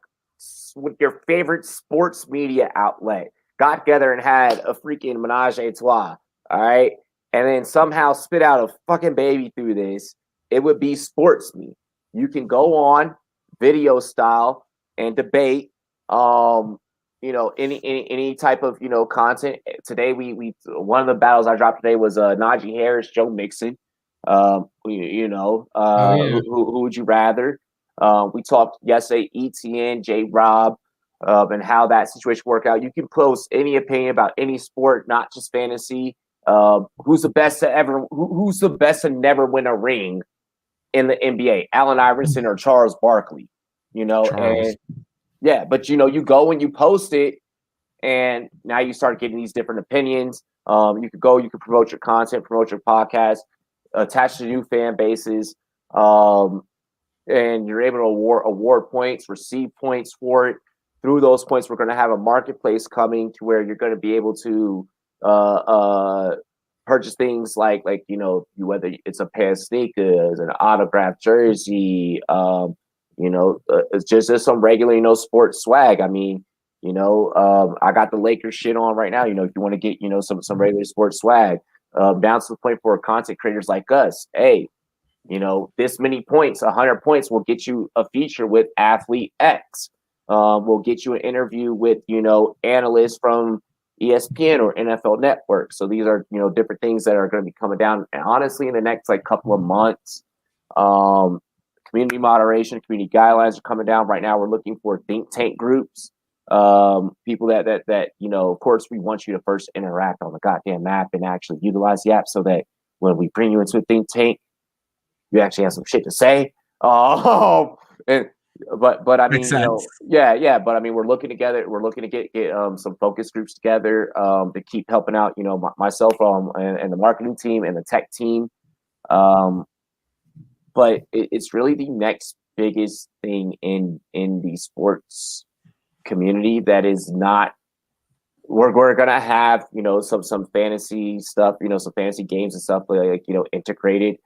with your favorite sports media outlet got together and had a freaking menage a trois, all right, and then somehow spit out a fucking baby through this. It would be Sports Me. You can go on video style and debate. Any type of content. Today we one of the battles I dropped today was Najee Harris, Joe Mixon. Who would you rather? We talked yesterday, ETN, J Rob, and how that situation worked out. You can post any opinion about any sport, not just fantasy. Who's the best to never win a ring in the NBA? Allen Iverson or Charles Barkley? Charles. And yeah, but you go and you post it, and now you start getting these different opinions. You could promote your content, promote your podcast, attach to new fan bases, and you're able to award points, receive points for it. Through those points, we're going to have a marketplace coming to where you're going to be able to purchase things like whether it's a pair of sneakers, an autographed jersey, it's just some regular sports swag. I mean, I got the Lakers shit on right now. If you want to get some regular sports swag, down to the point for content creators like us, hey, this many points, 100 points will get you a feature with Athlete X. We'll get you an interview with analysts from ESPN or NFL Network. So these are different things that are going to be coming down. And honestly, in the next couple of months, community moderation, community guidelines are coming down. Right now, we're looking for think tank groups, people that of course, we want you to first interact on the goddamn app and actually utilize the app so that when we bring you into a think tank, you actually have some shit to say. But I mean, but I mean, we're looking together. We're looking to get some focus groups together to keep helping out. Myself and the marketing team and the tech team. But it's really the next biggest thing in the sports community that is not. We're gonna have some fantasy stuff, some fantasy games and stuff like integrated.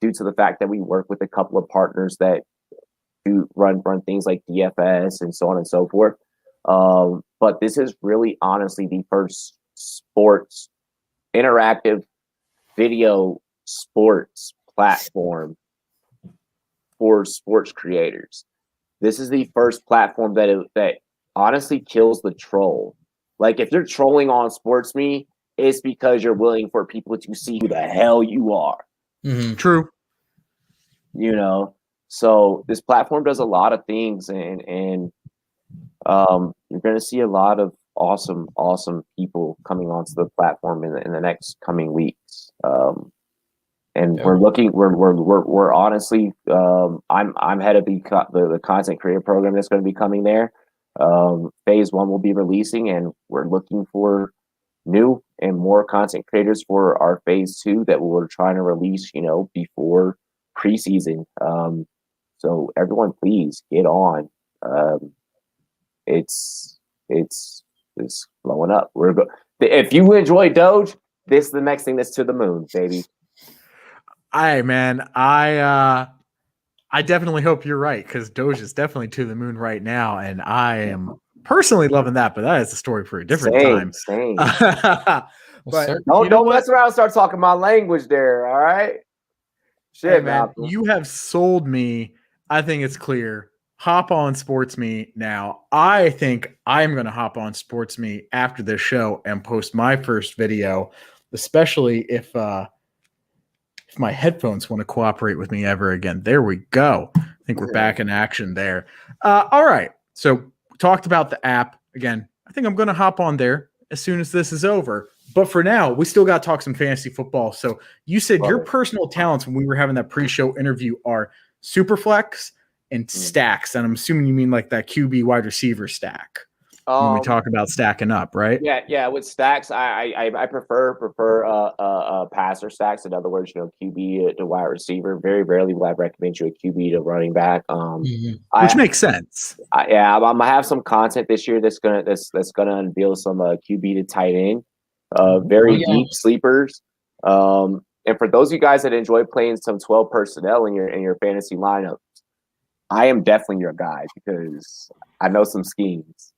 Due to the fact that we work with a couple of partners that do run things like DFS and so on and so forth. But this is really honestly the first sports interactive video sports platform for sports creators. This is the first platform that honestly kills the troll. Like if you're trolling on Sports Me, it's because you're willing for people to see who the hell you are. Mm-hmm. True. So this platform does a lot of things, and you're going to see a lot of awesome people coming onto the platform in the next coming weeks. And Yep. we're honestly, I'm head of the content creator program that's going to be coming there. Phase 1 will be releasing, and we're looking for new and more content creators for our phase 2 that we're trying to release, before preseason. So everyone, please get on. It's blowing up. If you enjoy Doge, this is the next thing that's to the moon, baby. I definitely hope you're right, because Doge is definitely to the moon right now, and I am personally loving that. But that is a story for a different time. Same. But sir. Don't mess around and start talking my language there. All right. Shit, Hey, man, Malcolm. you have sold me. I think it's clear. Hop on Sports Me now. I think I'm going to hop on Sports Me after this show and post my first video, especially if my headphones want to cooperate with me ever again. There we go. I think we're back in action there. All right. So we talked about the app again. I think I'm going to hop on there as soon as this is over. But for now, we still got to talk some fantasy football. So you said your personal talents when we were having that pre-show interview are Superflex and stacks. And I'm assuming you mean like that QB wide receiver stack when we talk about stacking up, right? Yeah. With stacks, I prefer passer stacks. In other words, QB to wide receiver. Very rarely will I recommend you a QB to running back. Which makes sense. I'm gonna have some content this year that's gonna unveil some QB to tight end. Very deep sleepers. And for those of you guys that enjoy playing some 12 personnel in your fantasy lineup, I am definitely your guy, because I know some schemes.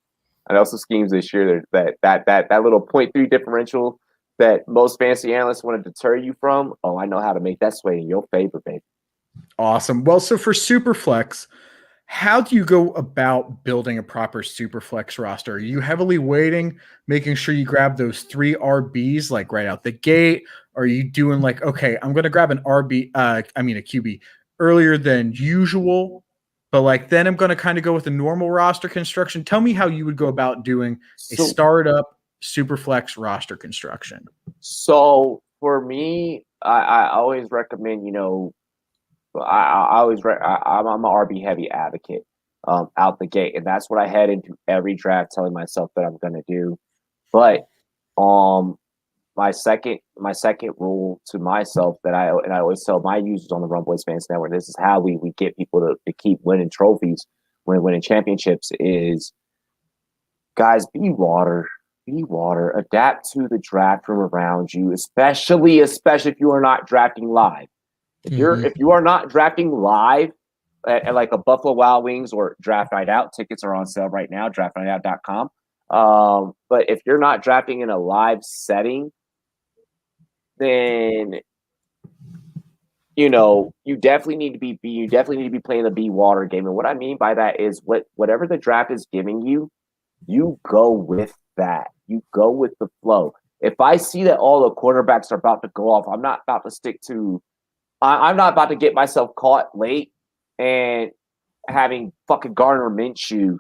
I know some schemes this year that little 0.3 differential that most fantasy analysts want to deter you from. Oh, I know how to make that sway in your favor, baby. Awesome. Well, so for Superflex, how do you go about building a proper Superflex roster? Are you heavily weighting, making sure you grab those 3 RBs like right out the gate? Or are you doing like, okay, I'm going to grab a QB earlier than usual, but like then I'm going to kind of go with a normal roster construction? Tell me how you would go about doing a startup Superflex roster construction. So for me, I always recommend, I'm an RB heavy advocate out the gate, and that's what I head into every draft telling myself that I'm going to do. But my second rule to myself that I always tell my users on the Rumboyz Fans Network, this is how we get people to keep winning trophies, winning championships, is, guys, be water, adapt to the draft room around you, especially if you are not drafting live. If you are not drafting live at like a Buffalo Wild Wings or Draft Night Out, tickets are on sale right now, draftnightout.com. But if you're not drafting in a live setting, then you definitely need to be playing the be water game. And what I mean by that is whatever the draft is giving you, you go with that. You go with the flow. If I see that all the quarterbacks are about to go off, I'm not about to get myself caught late and having fucking Gardner Minshew,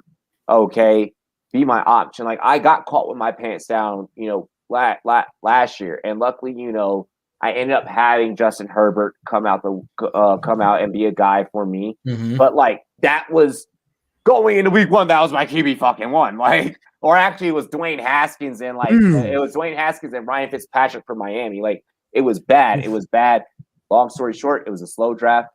be my option. Like, I got caught with my pants down, last year, and luckily, I ended up having Justin Herbert come out and be a guy for me. But like, that was going into week 1. That was my QB fucking one. Like, or actually, it was Dwayne Haskins and Ryan Fitzpatrick from Miami. Like, it was bad. It was bad. Long story short, it was a slow draft.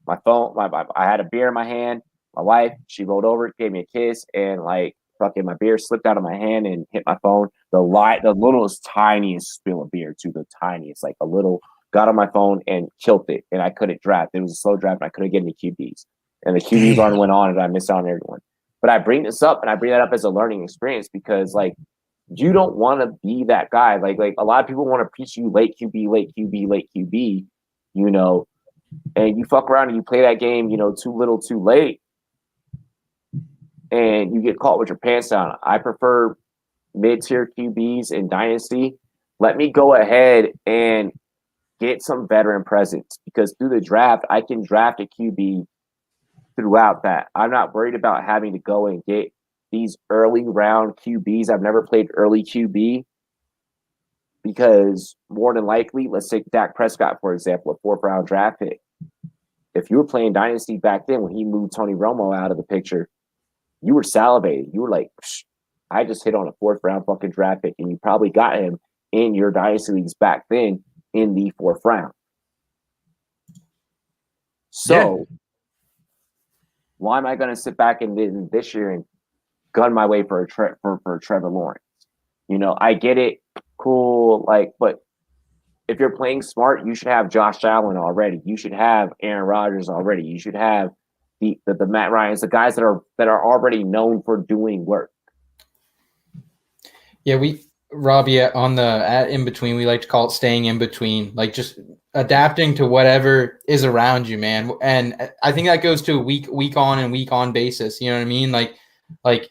My phone, I had a beer in my hand. My wife, she rolled over, gave me a kiss, and like fucking my beer slipped out of my hand and hit my phone. The littlest, tiniest spill of beer, to the tiniest, like a little, got on my phone and killed it, and I couldn't draft. It was a slow draft, and I couldn't get any QBs. And the QB run went on, and I missed out on everyone. But I bring this up, and I bring that up as a learning experience, because like, you don't want to be that guy. Like a lot of people want to preach you late QB, and you fuck around and you play that game, too little, too late, and you get caught with your pants down. I prefer mid-tier QBs in Dynasty. Let me go ahead and get some veteran presence, because through the draft, I can draft a QB throughout that. I'm not worried about having to go and get these early round QBs. I've never played early QB because more than likely, let's take Dak Prescott, for example, a 4th round draft pick. If you were playing Dynasty back then when he moved Tony Romo out of the picture, you were salivating. You were like, I just hit on a 4th round fucking draft pick, and you probably got him in your Dynasty leagues back then in the 4th round. So why am I going to sit back and this year and gun my way for Trevor Lawrence? You know, I get it, cool, like, but if you're playing smart, you should have Josh Allen already. You should have Aaron Rodgers already. You should have the Matt Ryans, the guys that are already known for doing work. Yeah, Robbie, on the in between, we like to call it staying in between, like just adapting to whatever is around you, man. And I think that goes to a week on and week on basis. You know what I mean? Like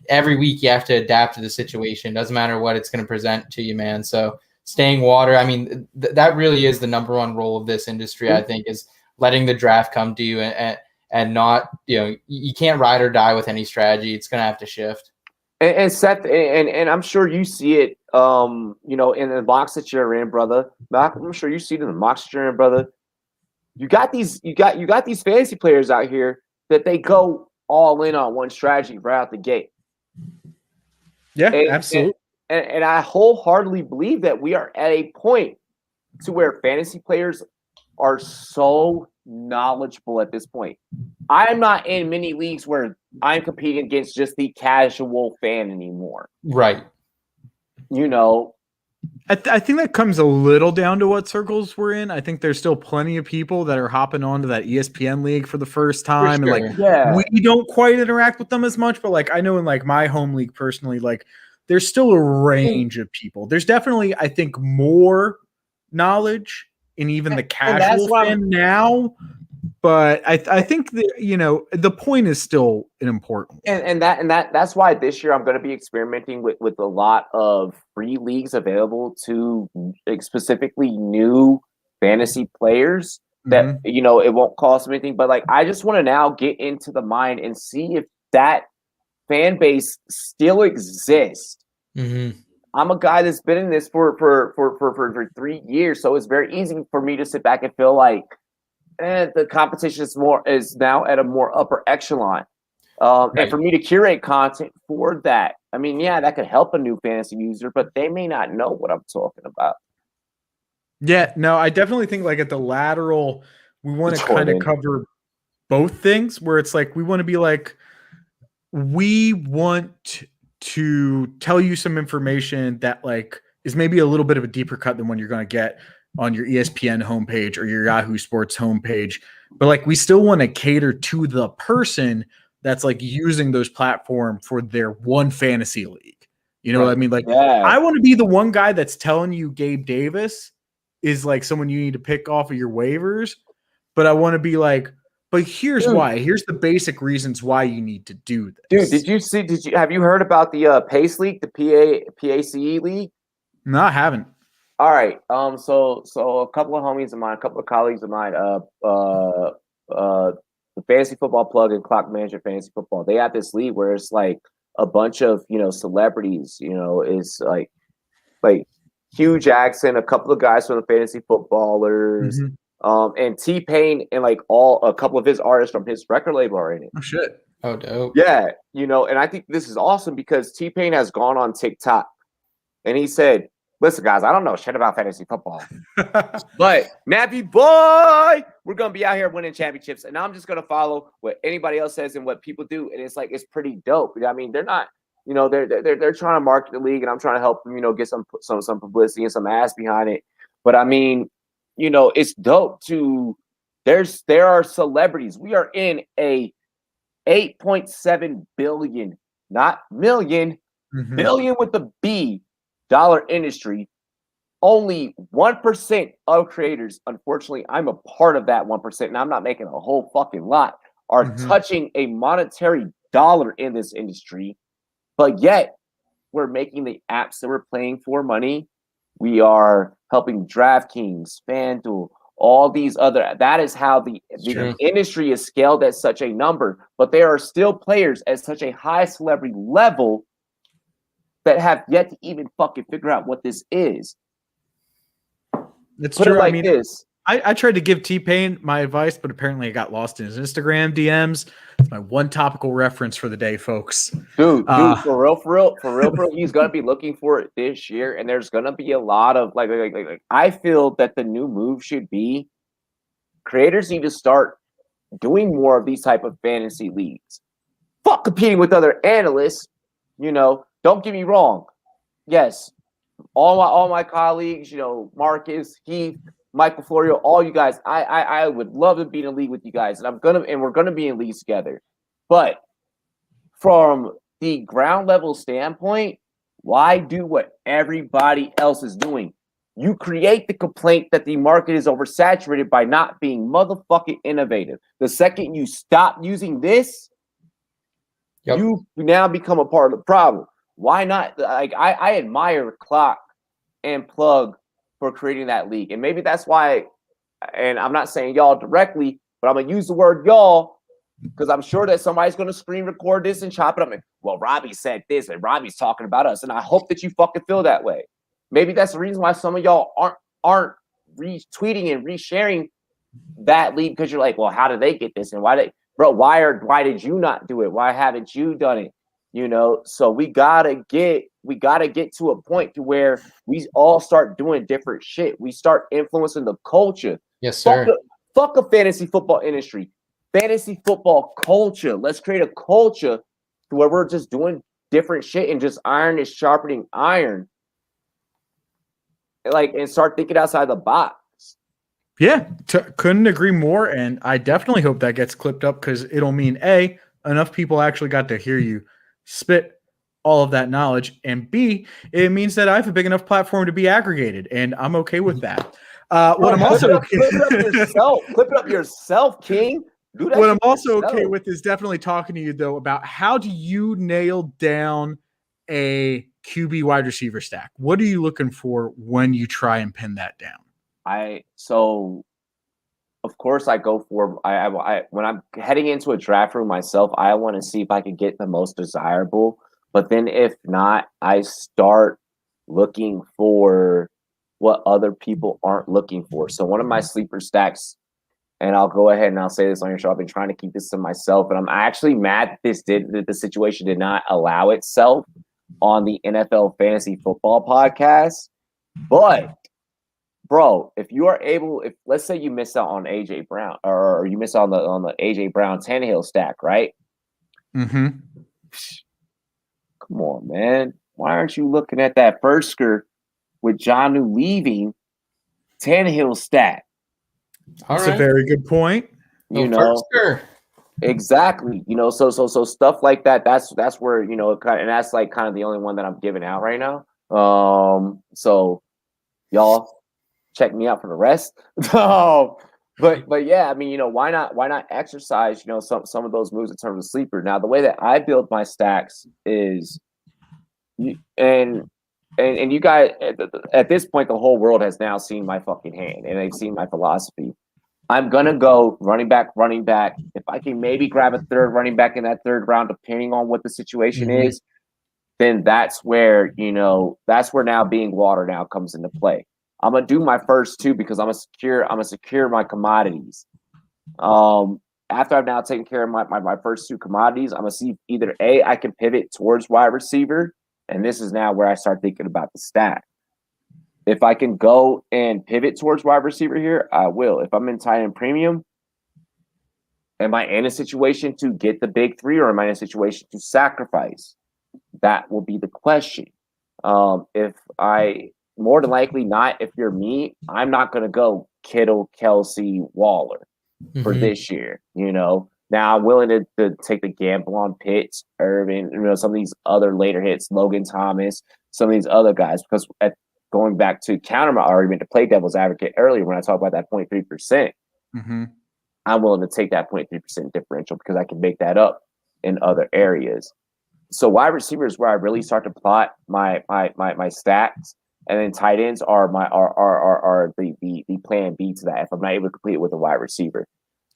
every week you have to adapt to the situation. Doesn't matter what it's going to present to you, man. So staying water. I mean, that really is the number one role of this industry. I think is letting the draft come to you and not, you know, you can't ride or die with any strategy. It's going to have to shift. And Seth, and I'm sure you see it, you know, in the box that you're in, brother. I'm sure you see it in the box that you're in, brother. You got these fantasy players out here that they go all in on one strategy right out the gate. Yeah, absolutely. And I wholeheartedly believe that we are at a point to where fantasy players are so knowledgeable at this point. I'm not in many leagues where I'm competing against just the casual fan anymore. Right. You know, I think that comes a little down to what circles we're in. I think there's still plenty of people that are hopping onto that ESPN league for the first time. For sure. And like, we don't quite interact with them as much, but like, I know in like my home league personally, like there's still a range of people. There's definitely, I think, more knowledge in even the casual fan now. But I think that, you know, the point is still an important one. And that's why this year I'm going to be experimenting with a lot of free leagues available to specifically new fantasy players that, you know, it won't cost me anything. But like, I just want to now get into the mind and see if that fan base still exists. I'm a guy that's been in this for 3 years, so it's very easy for me to sit back and feel like the competition is now at a more upper echelon. And for me to curate content for that, I mean, yeah, that could help a new fantasy user, but they may not know what I'm talking about. Yeah, no, I definitely think like at the Lateral, we want to kind of cover both things where it's like, we want to be like, we want to tell you some information that like is maybe a little bit of a deeper cut than what you're going to get on your ESPN homepage or your Yahoo Sports homepage. But like, we still want to cater to the person that's like using those platforms for their one fantasy league. You know what I mean? Like, I want to be the one guy that's telling you Gabe Davis is like someone you need to pick off of your waivers. But I want to be like, but here's why. Here's the basic reasons why you need to do this. Dude, have you heard about the PACE League, the PACE League? No, I haven't. All right. So a couple of homies of mine, a couple of colleagues of mine, the Fantasy Football Plug and Clock Management Fantasy Football, they have this league where it's like a bunch of, you know, celebrities, you know, it's like Hugh Jackson, a couple of guys from the Fantasy Footballers, and T-Pain and like a couple of his artists from his record label are in it. Oh shit. Oh, dope. Yeah, you know, and I think this is awesome because T-Pain has gone on TikTok and he said, listen, guys, I don't know shit about fantasy football, but Nappy boy, we're going to be out here winning championships. And I'm just going to follow what anybody else says and what people do. And it's like, it's pretty dope. I mean, they're not, you know, they're trying to market the league and I'm trying to help them, you know, get some publicity and some ass behind it. But I mean, you know, it's dope there are celebrities. We are in a 8.7 billion, not million, billion with the B dollar industry. Only 1% of creators, unfortunately, I'm a part of that 1%, and I'm not making a whole fucking lot, are touching a monetary dollar in this industry. But yet, we're making the apps that we're playing for money. We are helping DraftKings, FanDuel, all these other. That is how the industry is scaled at such a number. But there are still players at such a high celebrity level that have yet to even fucking figure out what this is. It's Put true. it like this. I tried to give T-Pain my advice, but apparently I got lost in his Instagram DMs. It's my one topical reference for the day, folks. Dude, for real, he's gonna be looking for it this year, and there's gonna be a lot of like I feel that the new move should be creators need to start doing more of these type of fantasy leagues. Fuck competing with other analysts, Don't get me wrong. Yes, all my colleagues, Marcus, Heath, Michael Florio, all you guys, I would love to be in a league with you guys, and we're gonna be in leagues together. But from the ground level standpoint, why do what everybody else is doing? You create the complaint that the market is oversaturated by not being motherfucking innovative. The second you stop using this, you now become a part of the problem. Why not? Like I admire Clock and Plug for creating that league. And maybe that's why, and I'm not saying y'all directly, but I'm going to use the word y'all because I'm sure that somebody's going to screen record this and chop it up. And, well, Robbie said this and Robbie's talking about us. And I hope that you fucking feel that way. Maybe that's the reason why some of y'all aren't retweeting and resharing that league because you're like, well, how did they get this? And why did you not do it? Why haven't you done it? So we gotta get to a point to where we all start doing different shit. We start influencing the culture. Yes, sir. Fuck a fantasy football industry. Fantasy football culture. Let's create a culture to where we're just doing different shit and just iron is sharpening iron. And start thinking outside the box. Yeah, couldn't agree more. And I definitely hope that gets clipped up because it'll mean A, enough people actually got to hear you spit all of that knowledge, and B, it means that I have a big enough platform to be aggregated, and I'm okay with that. What I'm also clip it up yourself, King. What I'm also okay with is definitely talking to you though about how do you nail down a QB wide receiver stack? What are you looking for when you try and pin that down? Of course, I go for when I'm heading into a draft room myself, I want to see if I can get the most desirable. But then if not, I start looking for what other people aren't looking for. So one of my sleeper stacks, and I'll go ahead and I'll say this on your show, I've been trying to keep this to myself, and I'm actually mad that the situation did not allow itself on the NFL Fantasy Football podcast. But bro, if you are able, if let's say you miss out on AJ Brown or you miss out on the AJ Brown Tannehill stack, right? Mm-hmm. Come on, man. Why aren't you looking at that Firsker with Jonnu leaving Tannehill stack? That's a very good point. Firsker. Exactly. So stuff like that. That's where and that's like kind of the only one that I'm giving out right now. So y'all check me out for the rest. But yeah, I mean, why not exercise, some of those moves in terms of sleeper. Now, the way that I build my stacks is, and you guys at this point, the whole world has now seen my fucking hand and they've seen my philosophy. I'm gonna go running back. If I can maybe grab a third running back in that third round, depending on what the situation is, then that's where now being water now comes into play. I'm gonna do my first two because I'm gonna secure my commodities. After I've now taken care of my first two commodities, I'm gonna see either A, I can pivot towards wide receiver, and this is now where I start thinking about the stack. If I can go and pivot towards wide receiver here, I will. If I'm in tight end premium, am I in a situation to get the big three or am I in a situation to sacrifice? That will be the question. More than likely not, if you're me, I'm not going to go Kittle, Kelsey, Waller for this year, Now I'm willing to take the gamble on Pitts, Irvin, some of these other later hits, Logan Thomas, some of these other guys, because going back to counter my argument to play devil's advocate earlier when I talked about that 0.3%, I'm willing to take that 0.3% differential because I can make that up in other areas. So wide receiver is where I really start to plot my stacks. And then tight ends are the plan B to that if I'm not able to complete it with a wide receiver.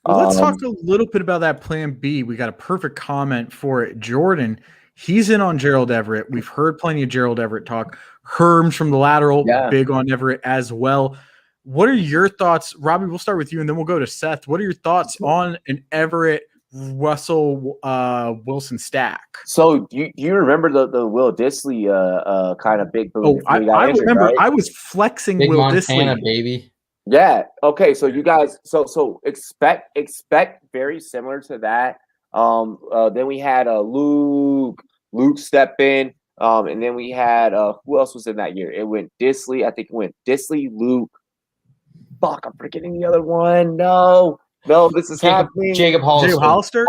Well, let's talk a little bit about that plan B. We got a perfect comment for it. Jordan, he's in on Gerald Everett. We've heard plenty of Gerald Everett talk. Herms from the Lateral, big on Everett as well. What are your thoughts? Robbie, we'll start with you, and then we'll go to Seth. What are your thoughts on an Everett Russell Wilson stack? So do you remember the Will Dissly kind of big boom? I remember, right? I was flexing big Will Montana, Dissly, baby. Yeah. Okay. So you guys, so expect very similar to that. Then we had Luke step in. And then we had who else was in that year? It went Dissly. I think it went Dissly, Luke. Fuck, I'm forgetting the other one. No, this is happening. Jacob Hollister.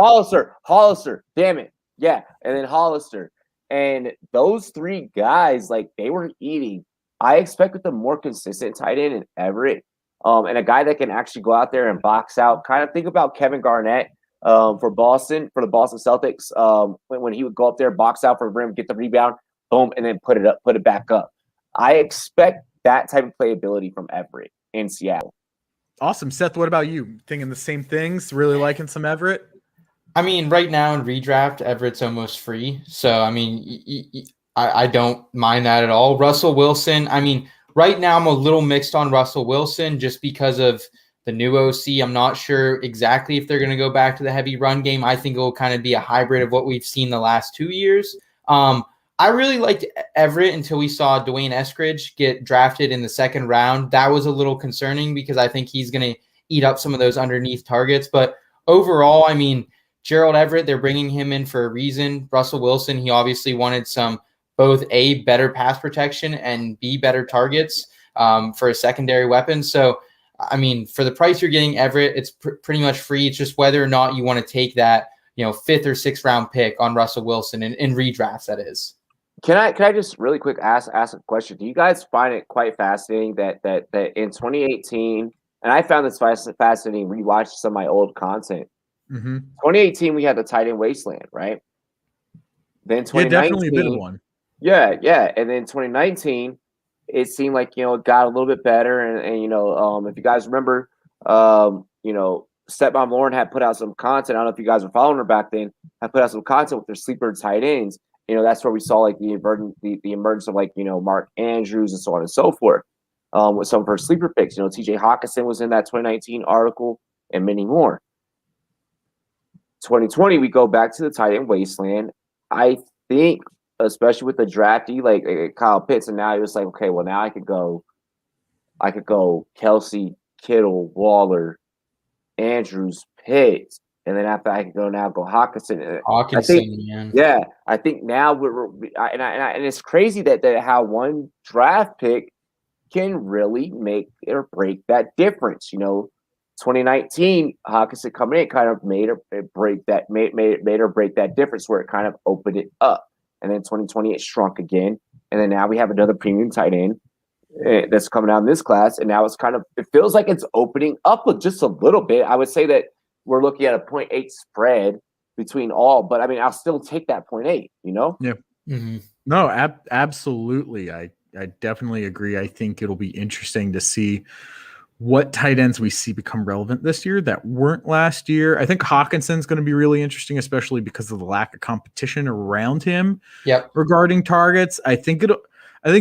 Hollister. Damn it. Yeah. And then Hollister. And those three guys, like, they were eating. I expect with the more consistent tight end in Everett, and a guy that can actually go out there and box out. Kind of think about Kevin Garnett for the Boston Celtics. When he would go up there, box out for the rim, get the rebound, boom, and then put it back up. I expect that type of playability from Everett in Seattle. Awesome. Seth, what about you? Thinking the same things? Really liking some Everett? I mean, right now in redraft, Everett's almost free. So, I mean, I don't mind that at all. Russell Wilson, I mean, right now I'm a little mixed on Russell Wilson just because of the new OC. I'm not sure exactly if they're going to go back to the heavy run game. I think it will kind of be a hybrid of what we've seen the last 2 years. I really liked Everett until we saw Dwayne Eskridge get drafted in the second round. That was a little concerning because I think he's going to eat up some of those underneath targets. But overall, I mean, Gerald Everett, they're bringing him in for a reason. Russell Wilson, he obviously wanted some both A, better pass protection and B, better targets for a secondary weapon. So, I mean, for the price you're getting Everett, it's pretty much free. It's just whether or not you want to take that, 5th or 6th round pick on Russell Wilson in redrafts, that is. Can I just really quick ask a question? Do you guys find it quite fascinating that in 2018, and I found this fascinating rewatching some of my old content. 2018, we had the tight end wasteland, right? Then 2019, definitely a bit of one. Yeah. And then 2019, it seemed like it got a little bit better. And if you guys remember, Stepmom Lauren had put out some content. I don't know if you guys were following her back then. I put out some content with their sleeper tight ends. That's where we saw like the emergence of like Mark Andrews and so on and so forth. With some of her sleeper picks, T.J. Hawkinson was in that 2019 article and many more. 2020, we go back to the tight end wasteland. I think, especially with the draftee like Kyle Pitts, and now you're just like, okay, well now I could go Kelsey, Kittle, Waller, Andrews, Pitts. And then after I can go Hawkinson. I think now and it's crazy that how one draft pick can really make or break that difference. 2019 Hawkinson coming in kind of made or break that difference where it kind of opened it up. And then 2020 it shrunk again. And then now we have another premium tight end that's coming out in this class. And now it feels like it's opening up just a little bit. I would say that we're looking at a 0.8 spread between all, but I mean, I'll still take that 0.8, Yeah. Mm-hmm. No, absolutely. I definitely agree. I think it'll be interesting to see what tight ends we see become relevant this year that weren't last year. I think Hawkinson's going to be really interesting, especially because of the lack of competition around him regarding targets. I think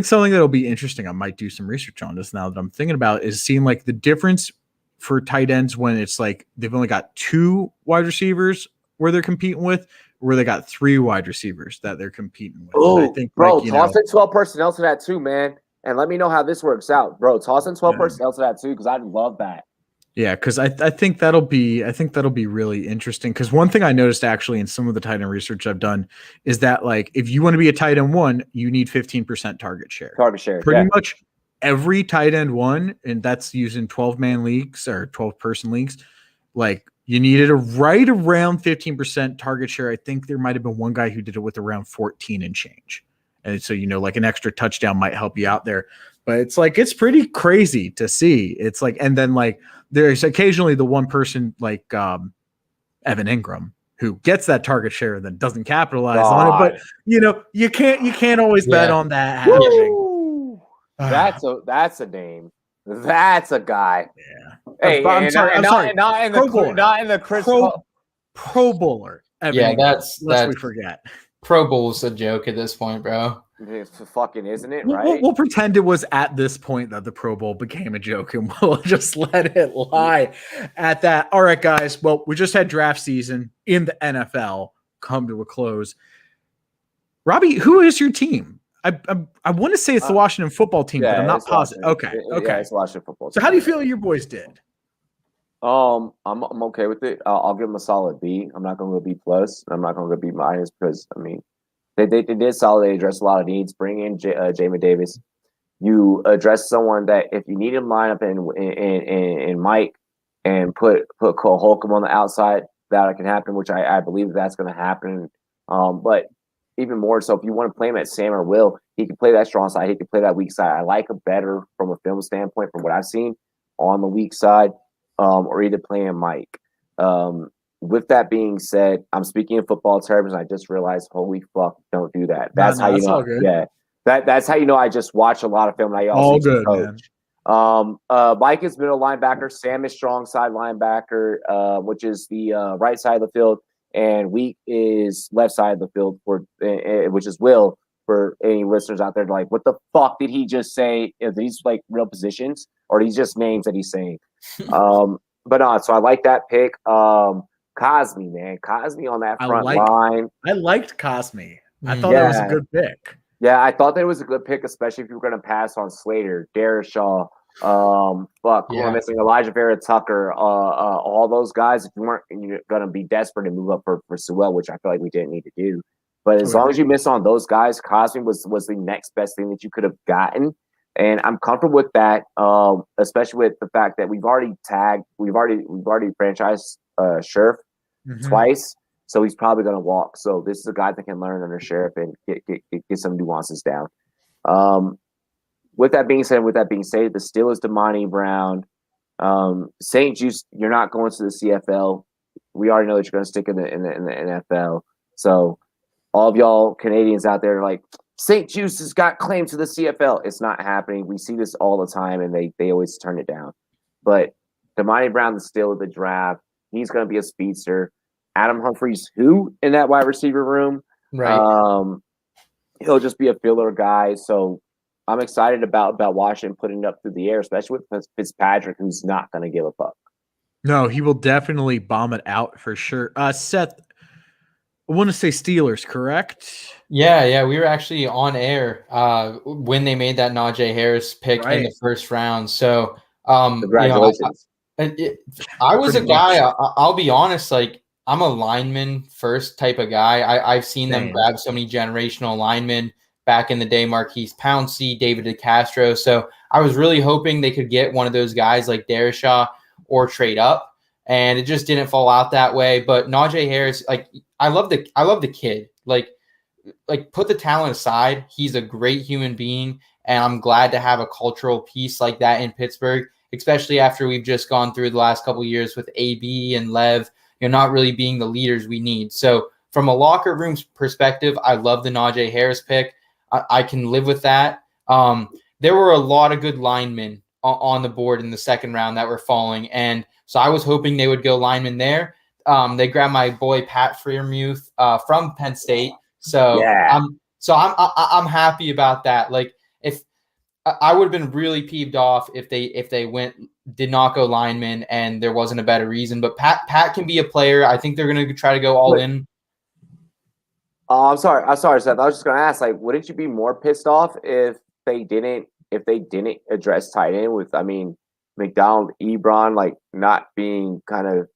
something that'll be interesting, I might do some research on this now that I'm thinking about, is seeing like the difference for tight ends when it's like they've only got 2 wide receivers where they're competing with, where they got 3 wide receivers that they're competing with. Oh, I think, bro, toss in 12 personnel to that too, man. And let me know how this works out, bro. Toss in 12 personnel to that too, because I'd love that. Yeah, because I think that'll be really interesting. Because one thing I noticed actually in some of the tight end research I've done is that like if you want to be a tight end 1, you need 15% target share. Pretty much every tight end 1, and that's using 12-man leagues or 12-person leagues, like you needed right around 15% target share. I think there might have been one guy who did it with around 14 and change. And so, like an extra touchdown might help you out there. But it's like, it's pretty crazy to see. It's like, and then like there's occasionally the one person like Evan Ingram who gets that target share and then doesn't capitalize on it. But you can't always bet on that happening. That's a name. That's a guy. Yeah. Hey, I'm sorry. not in Pro Bowler. the Chris Pro Bowler. Yeah, that's we forget. Pro Bowl's a joke at this point, bro. It's fucking, isn't it? Right? We'll pretend it was at this point that the Pro Bowl became a joke, and we'll just let it lie at that. All right, guys. Well, we just had draft season in the NFL come to a close. Robbie, who is your team? I want to say it's the Washington football team, but I'm not positive. Okay. Yeah, it's Washington football team. So how do you feel your boys did? I'm okay with it. I'll give them a solid B. I'm not going to go B plus. I'm not going to go B minus because I mean they did solid. They addressed a lot of needs. Bring in Jamin Davis. You address someone that if you need him line up in Mike and put Cole Holcomb on the outside, that can happen, which I believe that's going to happen. But even more so, if you want to play him at Sam or Will, he can play that strong side. He can play that weak side. I like him better from a film standpoint from what I've seen on the weak side. Or either playing Mike. With that being said, I'm speaking in football terms, and I just realized, holy fuck, don't do that. That's how you know. Yeah, that's how you know. I just watch a lot of film, and I also coach. Mike is middle linebacker. Sam is strong side linebacker, which is the right side of the field, and Weak is left side of the field, which is Will. For any listeners out there, like, what the fuck did he just say? Are these like real positions, or are these just names that he's saying? But so I like that pick. Cosme, man, Cosme on that front line. I liked Cosme. I thought that was a good pick. Yeah, I thought that was a good pick, especially if you were going to pass on Slater, Darrishaw, who am missing? Elijah Vera Tucker, all those guys. If you weren't going to be desperate to move up for Sewell, which I feel like we didn't need to do. But as long as you miss on those guys, Cosme was the next best thing that you could have gotten. And I'm comfortable with that, especially with the fact that we've already franchised Sheriff twice, so he's probably going to walk. So this is a guy that can learn under Sheriff and get some nuances down. With that being said, the Steelers, Damani Brown, St. Juice, you're not going to the CFL. We already know that you're going to stick in the NFL. So all of y'all Canadians out there are like, St. Juice has got claim to the CFL. It's not happening. We see this all the time, and they always turn it down. But Damani Brown is still at the draft. He's going to be a speedster. Adam Humphries, who in that wide receiver room? Right. He'll just be a filler guy. So I'm excited about Washington putting it up through the air, especially with Fitzpatrick, who's not going to give a fuck. No, he will definitely bomb it out for sure. Seth, I want to say Steelers, correct? Yeah, we were actually on air when they made that Najee Harris pick in the first round. So, congratulations. I was a guy. I'll be honest. Like, I'm a lineman first type of guy. I've seen them grab so many generational linemen back in the day. Marquise Pouncey, David DeCastro. So I was really hoping they could get one of those guys like Darrishaw or trade up, and it just didn't fall out that way. But Najee Harris, like, I love the kid. Like put the talent aside, he's a great human being, and I'm glad to have a cultural piece like that in Pittsburgh, especially after we've just gone through the last couple of years with AB and Lev, not really being the leaders we need. So from a locker room perspective, I love the Najee Harris pick. I can live with that. There were a lot of good linemen on the board in the second round that were falling, and so I was hoping they would go linemen there. They grabbed my boy Pat Freiermuth from Penn State. So I'm happy about that. Like, if I would have been really peeved off if they did not go lineman and there wasn't a better reason. But Pat can be a player. I think they're going to try to go all in. I'm sorry, Seth. I was just going to ask, like, wouldn't you be more pissed off if they didn't address tight end with, McDonald, Ebron, like, not being kind of,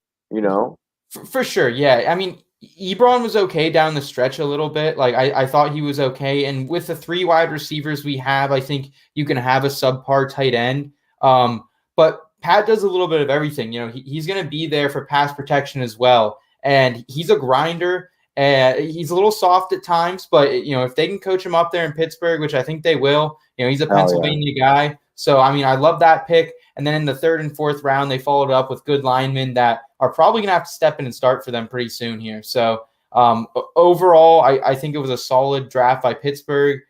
For sure, yeah. I mean, Ebron was okay down the stretch a little bit. Like, I thought he was okay. And with the 3 wide receivers we have, I think you can have a subpar tight end. But Pat does a little bit of everything. He's going to be there for pass protection as well. And he's a grinder. He's a little soft at times, but if they can coach him up there in Pittsburgh, which I think they will, he's a Pennsylvania guy. So, I love that pick. And then in the 3rd and 4th round, they followed up with good linemen that are probably going to have to step in and start for them pretty soon here. So overall, I think it was a solid draft by Pittsburgh.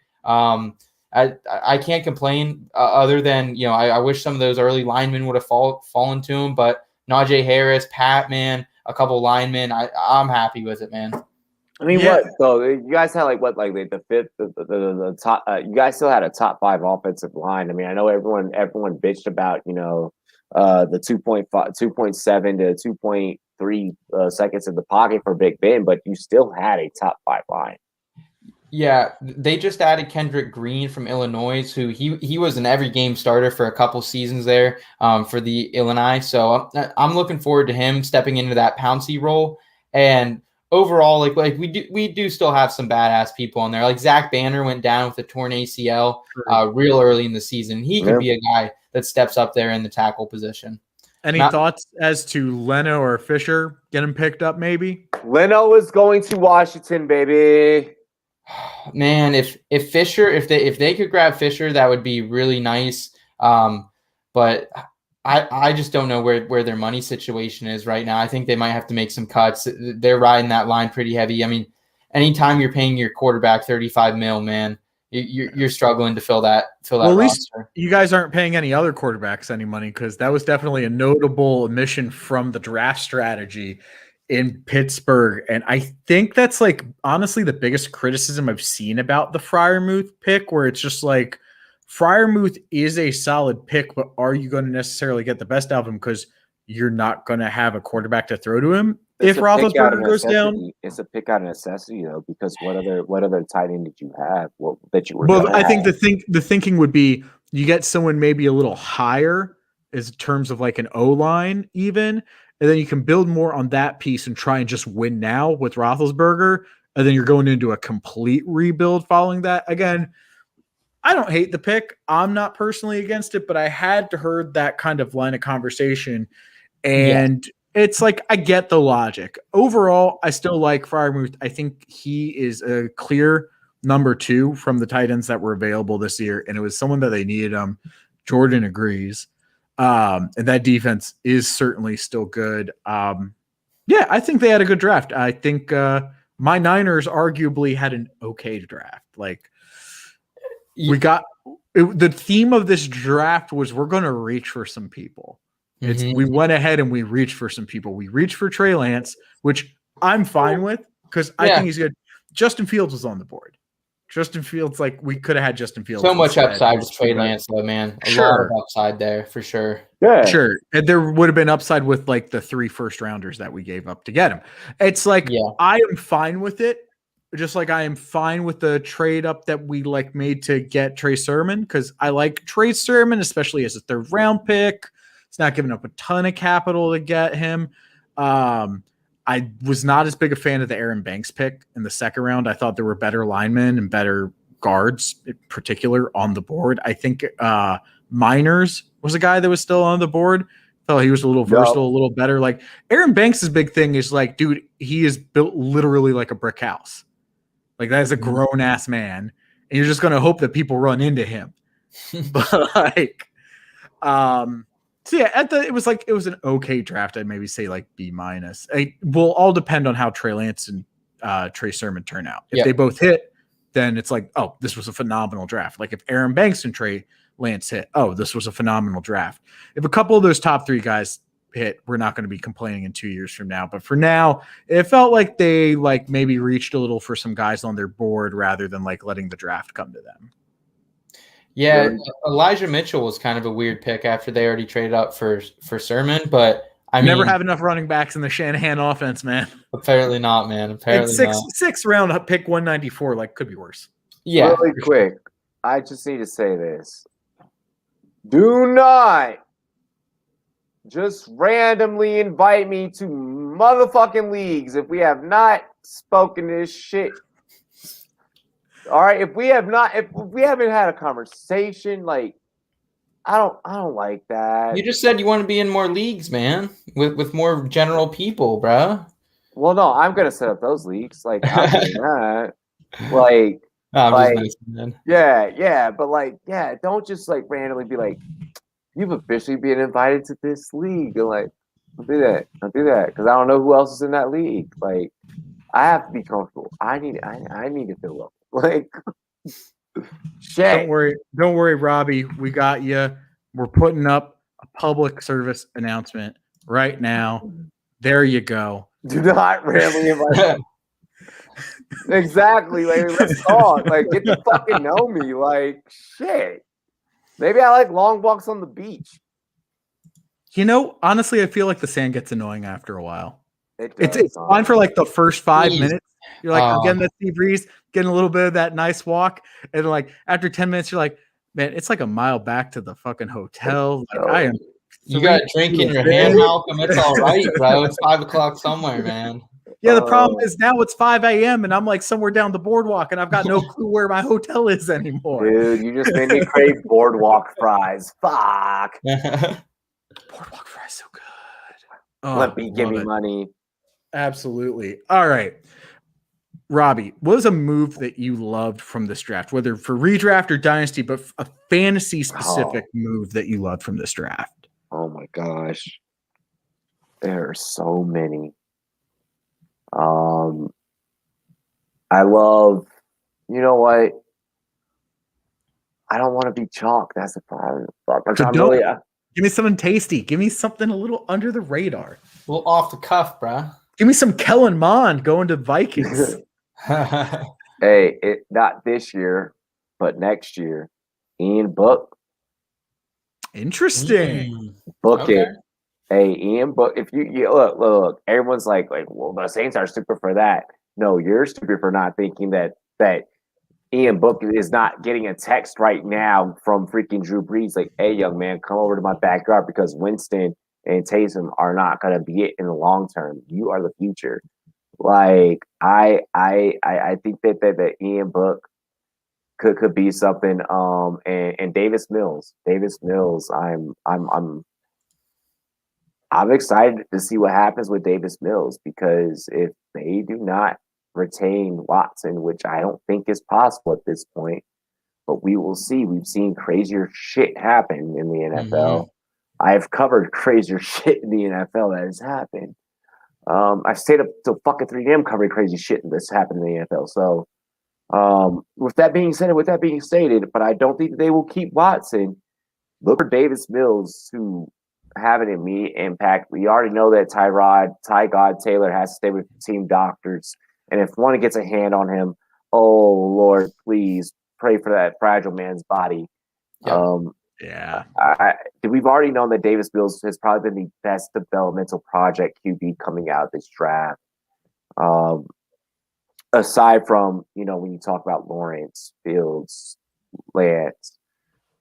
I can't complain other than, I wish some of those early linemen would have fallen to him, but Najee Harris, Pat, man, a couple linemen, I'm happy with it, man. I mean, what? So you guys had the fifth, the top. You guys still had a top 5 offensive line. I mean, I know everyone bitched about the 2.5, 2.7 to 2.3 seconds in the pocket for Big Ben, but you still had a top 5 line. Yeah, they just added Kendrick Green from Illinois, who he was an every game starter for a couple seasons there for the Illinois. So I'm looking forward to him stepping into that Pouncey role. And overall, like we do still have some badass people in there. Like Zach Banner went down with a torn ACL real early in the season. He could be a guy that steps up there in the tackle position. Any thoughts as to Leno or Fisher getting picked up? Maybe Leno is going to Washington, baby. Man, if Fisher, if they could grab Fisher, that would be really nice. But I just don't know where their money situation is right now. I think they might have to make some cuts. They're riding that line pretty heavy. I mean, anytime you're paying your quarterback $35 million, man, you're struggling to fill that. Well, at least you guys aren't paying any other quarterbacks any money, because that was definitely a notable omission from the draft strategy in Pittsburgh. And I think that's like honestly the biggest criticism I've seen about the Freiermuth pick, where it's just like Freiermuth is a solid pick, but are you going to necessarily get the best out of him because you're not going to have a quarterback to throw to him if Roethlisberger goes down? It's a pick out of necessity, though, because what other tight end did you have? That you were. Well, I think the thinking would be you get someone maybe a little higher in terms of like an O-line even, and then you can build more on that piece and try and just win now with Roethlisberger, and then you're going into a complete rebuild following that. Again, I don't hate the pick. I'm not personally against it, but I had to heard that kind of line of conversation, and it's like I get the logic. Overall, I still like Freiermuth. I think he is a clear number 2 from the tight ends that were available this year, and it was someone that they needed. Jordan agrees. And that defense is certainly still good. I think they had a good draft. I think my Niners arguably had an okay draft. Like the theme of this draft was we're going to reach for some people. We went ahead and we reached for some people. We reached for Trey Lance, which I'm fine with because I think he's good. Justin Fields was on the board. Justin Fields, like we could have had Justin Fields. So much upside with Trey Lance, though, man. A lot of upside there for sure. Yeah, sure. And there would have been upside with like the 3 first-rounders that we gave up to get him. It's like I am fine with it, just like I am fine with the trade up that we like made to get Trey Sermon, because I like Trey Sermon, especially as a 3rd-round pick. It's not giving up a ton of capital to get him. I was not as big a fan of the Aaron Banks pick in the 2nd round. I thought there were better linemen and better guards in particular on the board. I think Miners was a guy that was still on the board. Felt he was a little versatile, a little better. Like Aaron Banks' big thing is like, dude, he is built literally like a brick house. Like that is a grown ass man. And you're just going to hope that people run into him. But like, so yeah, it was an okay draft. I'd maybe say like B-. It will all depend on how Trey Lance and Trey Sermon turn out. If they both hit, then it's like, oh, this was a phenomenal draft. Like if Aaron Banks and Trey Lance hit, oh, this was a phenomenal draft. If a couple of those top 3 guys hit, we're not going to be complaining in 2 years from now. But for now, it felt like they like maybe reached a little for some guys on their board rather than like letting the draft come to them. Yeah, Elijah Mitchell was kind of a weird pick after they already traded up for Sermon, but I never have enough running backs in the Shanahan offense, man. Apparently not, man. Apparently not. 6th round pick 194, like could be worse. Yeah. Really quick, I just need to say this. Do not just randomly invite me to motherfucking leagues if we have not spoken this shit. All right, if we haven't had a conversation, like I don't like that. You just said you want to be in more leagues, man, with more general people, bro. Well, no, I'm gonna set up those leagues. Like I'm doing that. Like, just nice, man. Yeah, don't just like randomly be like, you've officially been invited to this league. And like, don't do that because I don't know who else is in that league. Like, I have to be comfortable. I need to feel welcome. Like, Shit. Don't worry, Robbie. We got you. We're putting up a public service announcement right now. There you go. Do not randomly invite. Exactly. Like, let's talk. Like, get to fucking know me. Like, shit. Maybe I like long walks on the beach. You know, honestly, I feel like the sand gets annoying after a while. It's does, fine for like the first 5 Jeez. minutes. You're like, I'm getting that sea breeze, getting a little bit of that nice walk. And like after 10 minutes, you're like, man, it's like a mile back to the fucking hotel. Like I am. You got a drink in your hand, Malcolm. It's all right, bro. It's 5 o'clock somewhere, man. Yeah, the problem is now it's 5 a.m. and I'm like somewhere down the boardwalk and I've got no clue where my hotel is anymore. Dude, you just made me crave boardwalk fries. Fuck. Boardwalk fries so good. Oh, give me money. Absolutely. All right. Robbie, what was a move that you loved from this draft, whether for redraft or dynasty, but a fantasy specific move that you loved from this draft? Oh my gosh. There are so many. I love, you know what? I don't want to be chalk. That's the problem. Give me something tasty. Give me something a little under the radar. A little off the cuff, bro. Give me some Kellen Mond going to Vikings. Hey, not this year, but next year. Ian Book. Interesting. Book it. Hey, Ian Book. If you look, everyone's like, well, the Saints are stupid for that. No, you're stupid for not thinking that Ian Book is not getting a text right now from freaking Drew Brees. Like, hey, young man, come over to my backyard because Winston and Taysom are not going to be it in the long term. You are the future. Like, I think that Ian Book could be something. And Davis Mills, I'm excited to see what happens with Davis Mills because if they do not retain Watson, which I don't think is possible at this point, but we will see. We've seen crazier shit happen in the NFL. Mm-hmm. I've covered crazier shit in the NFL that has happened. I've stayed up till fucking 3 a.m. covering crazy shit that's happened in the NFL. So, with that being stated, but I don't think they will keep Watson. Look for Davis Mills to have an immediate impact. We already know that Ty God Taylor has to stay with team doctors. And if one gets a hand on him, oh Lord, please pray for that fragile man's body. Yeah. We've already known that Davis Mills has probably been the best developmental project QB coming out of this draft. Aside from, when you talk about Lawrence, Fields, Lance,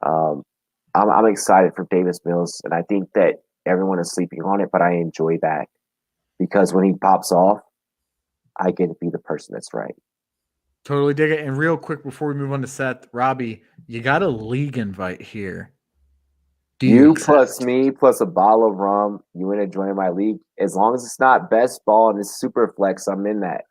I'm excited for Davis Mills, and I think that everyone is sleeping on it, but I enjoy that because when he pops off, I get to be the person that's right. Totally dig it. And real quick before we move on to Seth, Robbie, you got a league invite here. You plus me plus a bottle of rum, you want to join my league? As long as it's not best ball and it's super flex, I'm in that.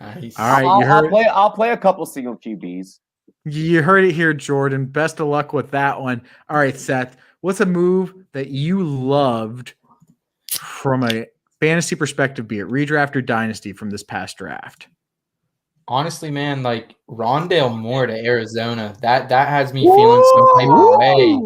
Nice. All right, I'll play a couple single QBs. You heard it here, Jordan. Best of luck with that one. All right, Seth, what's a move that you loved from a fantasy perspective, be it redraft or dynasty, from this past draft? Honestly, man, like Rondale Moore to Arizona, that has me feeling some type of way.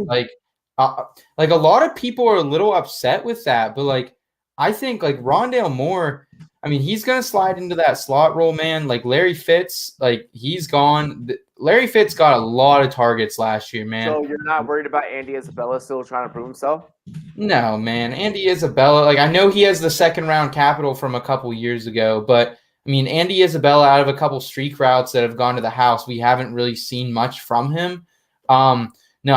Like a lot of people are a little upset with that, but like I think like Rondale Moore, I mean, he's gonna slide into that slot role, man. Like Larry Fitz, like he's gone. Larry Fitz got a lot of targets last year, man. So you're not worried about Andy Isabella still trying to prove himself? No, man. Andy Isabella, like I know he has the second round capital from a couple years ago, but I mean, Andy Isabella, out of a couple streak routes that have gone to the house, we haven't really seen much from him. No,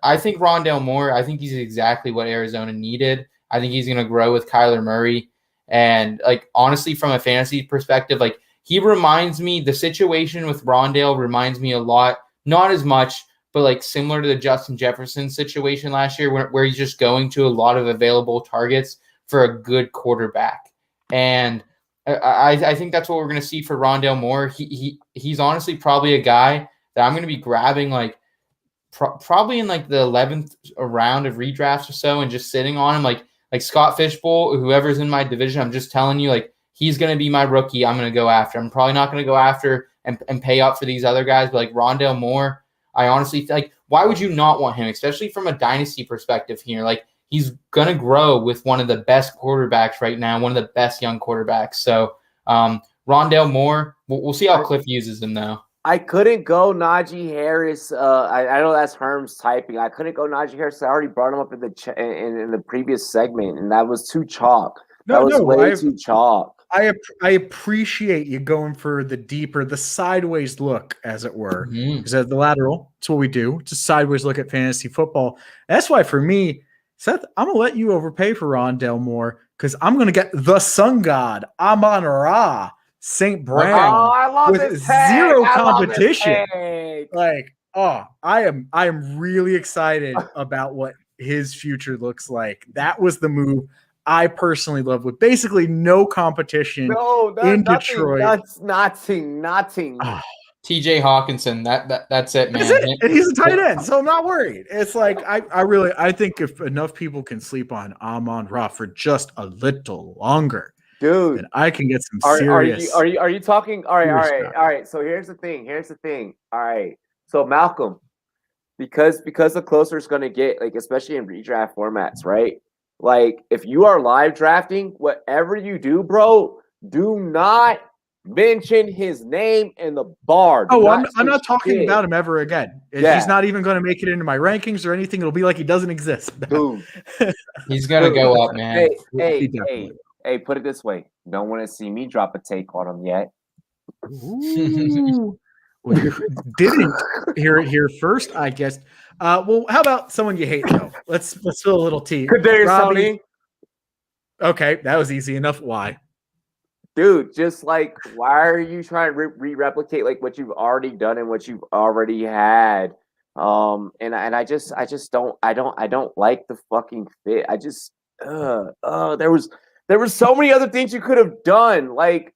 I think Rondale Moore, I think he's exactly what Arizona needed. I think he's going to grow with Kyler Murray. And, like, honestly, from a fantasy perspective, like, he reminds me, the situation with Rondale reminds me a lot, not as much, but, like, similar to the Justin Jefferson situation last year where he's just going to a lot of available targets for a good quarterback. And I think that's what we're going to see for Rondale Moore. He's honestly probably a guy that I'm going to be grabbing, like, probably in like the 11th round of redrafts or so and just sitting on him like Scott Fishbowl, whoever's in my division. I'm just telling you, like, he's going to be my rookie I'm going to go after. I'm probably not going to go after and pay up for these other guys, but like Rondale Moore, I honestly like, why would you not want him, especially from a dynasty perspective here? Like, he's going to grow with one of the best quarterbacks right now, one of the best young quarterbacks. So Rondale Moore, we'll see how Cliff uses him, though. I couldn't go Najee Harris. I know that's Herm's typing. I couldn't go Najee Harris. I already brought him up in the in the previous segment, and that was too chalk. That was way too chalk. I appreciate you going for the deeper, the sideways look, as it were. Because at the lateral, it's what we do. It's a sideways look at fantasy football. That's why for me, Seth, I'm gonna let you overpay for Rondale Moore because I'm gonna get the Sun God, Amon-Ra, St. Brown, with zero competition. Like, I am really excited about what his future looks like. That was the move I personally love, with basically no competition in Detroit. Nothing. TJ Hawkinson, that's it, man. That's it. And he's a tight end, so I'm not worried. It's like I think if enough people can sleep on Amon-Ra for just a little longer, dude, then I can get some serious. Are you talking? All right. So here's the thing. All right. So Malcolm, because the closer it's going to get, like especially in redraft formats, right? Like if you are live drafting, whatever you do, bro, do not mention his name in the bar. I'm not talking about him ever again. He's not even going to make it into my rankings or anything. It'll be like he doesn't exist. Dude. He's going to go up, man. Hey, put it this way. Don't want to see me drop a take on him yet. Ooh. Well, you didn't hear it here first, I guess. Well, how about someone you hate, though? Let's fill a little tea. Robbie. Okay, that was easy enough. Why? Dude, just like, why are you trying to replicate like what you've already done and what you've already had? And I just don't like the fucking fit. I just there was so many other things you could have done. Like,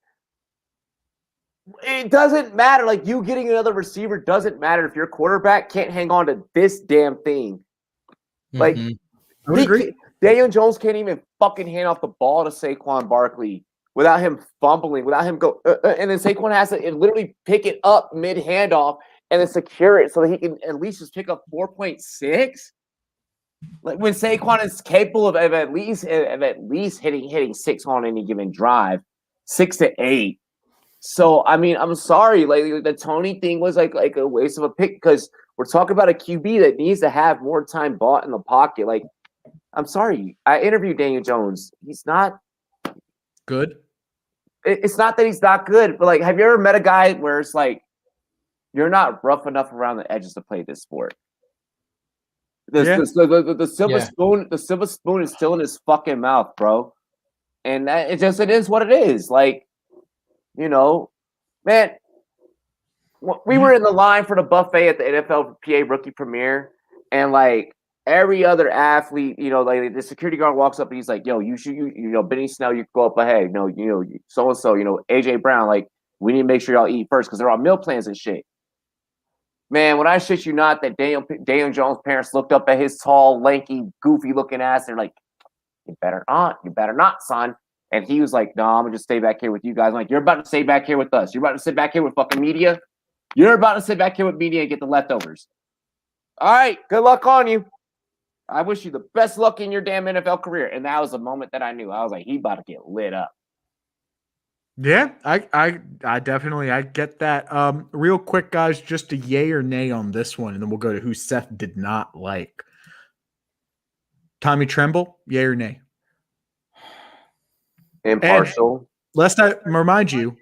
it doesn't matter. Like, you getting another receiver doesn't matter if your quarterback can't hang on to this damn thing. Like, I would agree. Daniel Jones can't even fucking hand off the ball to Saquon Barkley without him fumbling, without him go, and then Saquon has to literally pick it up mid handoff and then secure it so that he can at least just pick up 4.6. Like, when Saquon is capable of at least hitting 6 on any given drive, 6 to 8. So I mean, I'm sorry, like the Tony thing was like a waste of a pick because we're talking about a QB that needs to have more time bought in the pocket. Like, I'm sorry, I interviewed Daniel Jones. He's not good. It's not that he's not good, but like, have you ever met a guy where it's like you're not rough enough around the edges to play this sport? The silver spoon is still in his fucking mouth, bro. And it is what it is. Like, you know, man, we were in the line for the buffet at the NFLPA rookie premiere, and like every other athlete, you know, like the security guard walks up and he's like, "Yo, you know, Benny Snell, you go up ahead. No, you know, so and so, you know, AJ Brown, like, we need to make sure y'all eat first because they're on meal plans and shit." Man, when I shit you not, that Daniel Jones' parents looked up at his tall, lanky, goofy-looking ass. They're like, you better not, son. And he was like, no, I'm going to just stay back here with you guys. I'm like, you're about to stay back here with us. You're about to sit back here with fucking media. You're about to sit back here with media and get the leftovers. All right, good luck on you. I wish you the best luck in your damn NFL career. And that was the moment that I knew. I was like, he about to get lit up. Yeah, I definitely get that. Real quick, guys, just a yay or nay on this one, and then we'll go to who Seth did not like. Tommy Tremble, yay or nay? Impartial. And lest I remind you.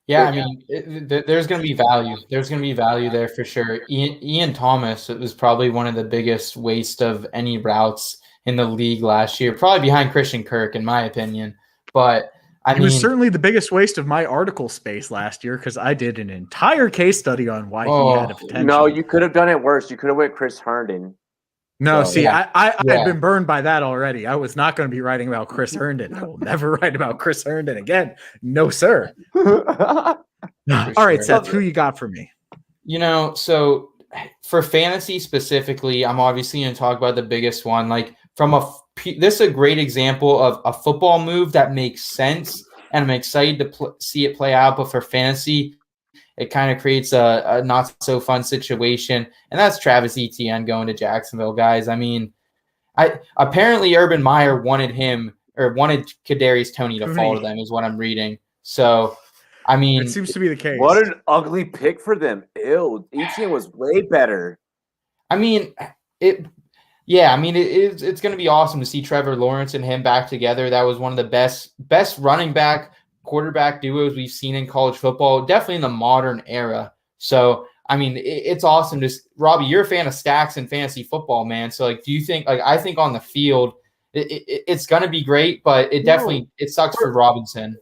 Yeah, I mean, there's going to be value. There's going to be value there for sure. Ian Thomas, it was probably one of the biggest waste of any routes in the league last year, probably behind Christian Kirk, in my opinion. But it was certainly the biggest waste of my article space last year because I did an entire case study on why he had a potential. No, you could have done it worse. You could have went Chris Herndon. No, so, I've been burned by that already. I was not going to be writing about Chris Herndon. I will never write about Chris Herndon again. No, sir. All right, Seth, who you got for me? You know, so for fantasy specifically, I'm obviously going to talk about the biggest one. Like, from a this is a great example of a football move that makes sense, and I'm excited to see it play out. But for fantasy, it kind of creates a not so fun situation, and that's Travis Etienne going to Jacksonville, guys. I mean, apparently Urban Meyer wanted Kadarius Toney to fall to them, is what I'm reading. So, I mean, it seems to be the case. What an ugly pick for them. Ew, Etienne was way better. I mean, it's going to be awesome to see Trevor Lawrence and him back together. That was one of the best running back quarterback duos we've seen in college football, definitely in the modern era. So, I mean, it's awesome. Robbie, you're a fan of stacks and fantasy football, man. So, like, do you think, like, I think on the field, it's going to be great, but it sucks for Robinson.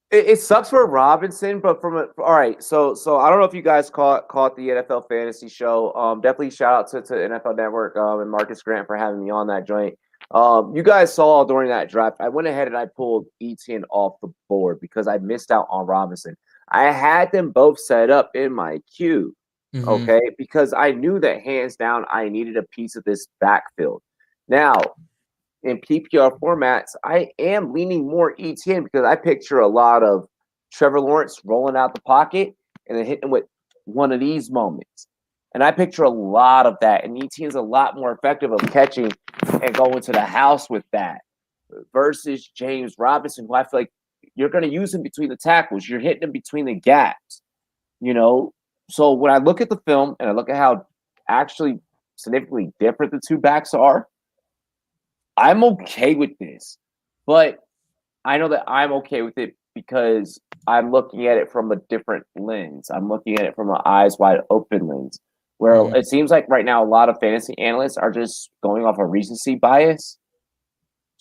It sucks for Robinson, but all right. So I don't know if you guys caught the NFL Fantasy Show. Definitely shout out to NFL Network and Marcus Grant for having me on that joint. You guys saw during that draft, I went ahead and I pulled Etienne off the board because I missed out on Robinson. I had them both set up in my queue, okay, because I knew that hands down I needed a piece of this backfield. Now, in PPR formats, I am leaning more Etienne because I picture a lot of Trevor Lawrence rolling out the pocket and then hitting with one of these moments. And I picture a lot of that. And Etienne's a lot more effective of catching and going to the house with that versus James Robinson, who I feel like you're going to use him between the tackles. You're hitting him between the gaps, you know? So when I look at the film and I look at how actually significantly different the two backs are, I'm okay with this, but I know that I'm okay with it because I'm looking at it from a different lens. I'm looking at it from an eyes wide open lens, where it seems like right now a lot of fantasy analysts are just going off a recency bias.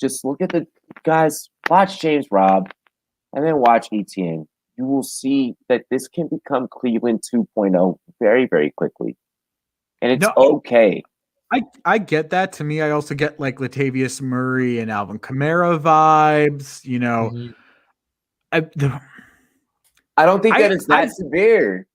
Just look at the guys, watch James Robb, and then watch Etienne. You will see that this can become Cleveland 2.0 very, very quickly, and it's okay. I get that. To me, I also get like Latavius Murray and Alvin Kamara vibes. You know, I don't think that it's that severe.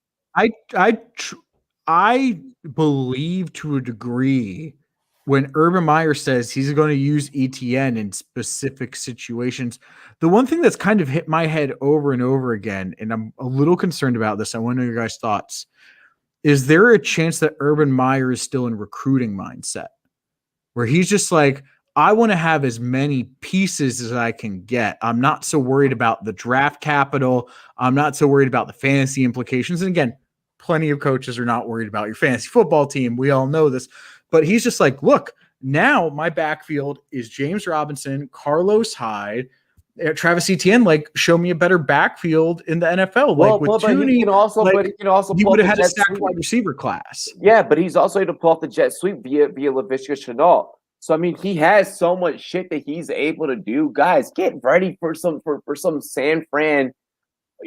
I believe to a degree when Urban Meyer says he's going to use ETN in specific situations. The one thing that's kind of hit my head over and over again, and I'm a little concerned about this, I want to know your guys' thoughts. Is there a chance that Urban Meyer is still in recruiting mindset where he's just like, I want to have as many pieces as I can get. I'm not so worried about the draft capital. I'm not so worried about the fantasy implications. And again, plenty of coaches are not worried about your fantasy football team. We all know this, but he's just like, look, now my backfield is James Robinson, Carlos Hyde, Travis Etienne, like, show me a better backfield in the NFL. Well, like with but Tooney, he can also he would have had a stacked wide receiver class. Yeah, but he's also able to pull off the jet sweep via Laviska Shenault. So I mean, he has so much shit that he's able to do. Guys, get ready for some San Fran,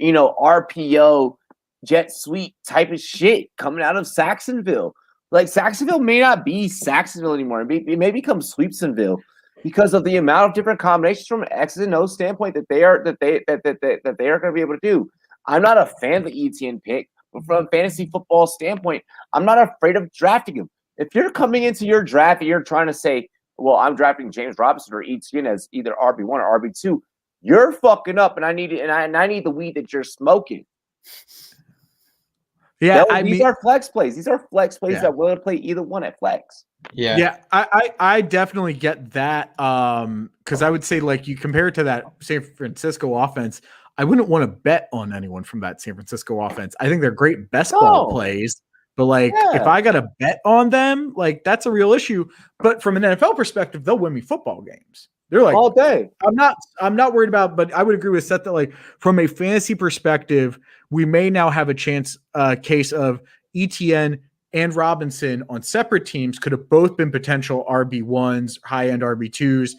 RPO jet sweep type of shit coming out of Saxonville. Like, Saxonville may not be Saxonville anymore. It may become Sweepsonville, because of the amount of different combinations from an X's and O's standpoint that they are going to be able to do. I'm not a fan of the Etienne pick, but from a fantasy football standpoint, I'm not afraid of drafting him. If you're coming into your draft and you're trying to say, well, I'm drafting James Robinson or Etienne as either RB1 or RB2, you're fucking up, and I need it, and I need the weed that you're smoking. Yeah, these are flex plays. These are flex plays that will play either one at flex. Yeah, I definitely get that. Because I would say, like, you compare it to that San Francisco offense, I wouldn't want to bet on anyone from that San Francisco offense. I think they're great best ball plays, but if I got to bet on them, like, that's a real issue. But from an NFL perspective, they'll win me football games. They're like all day. I'm not worried about, but I would agree with Seth that, like, from a fantasy perspective, we may now have a case of ETN and Robinson on separate teams could have both been potential RB1s, high-end RB2s,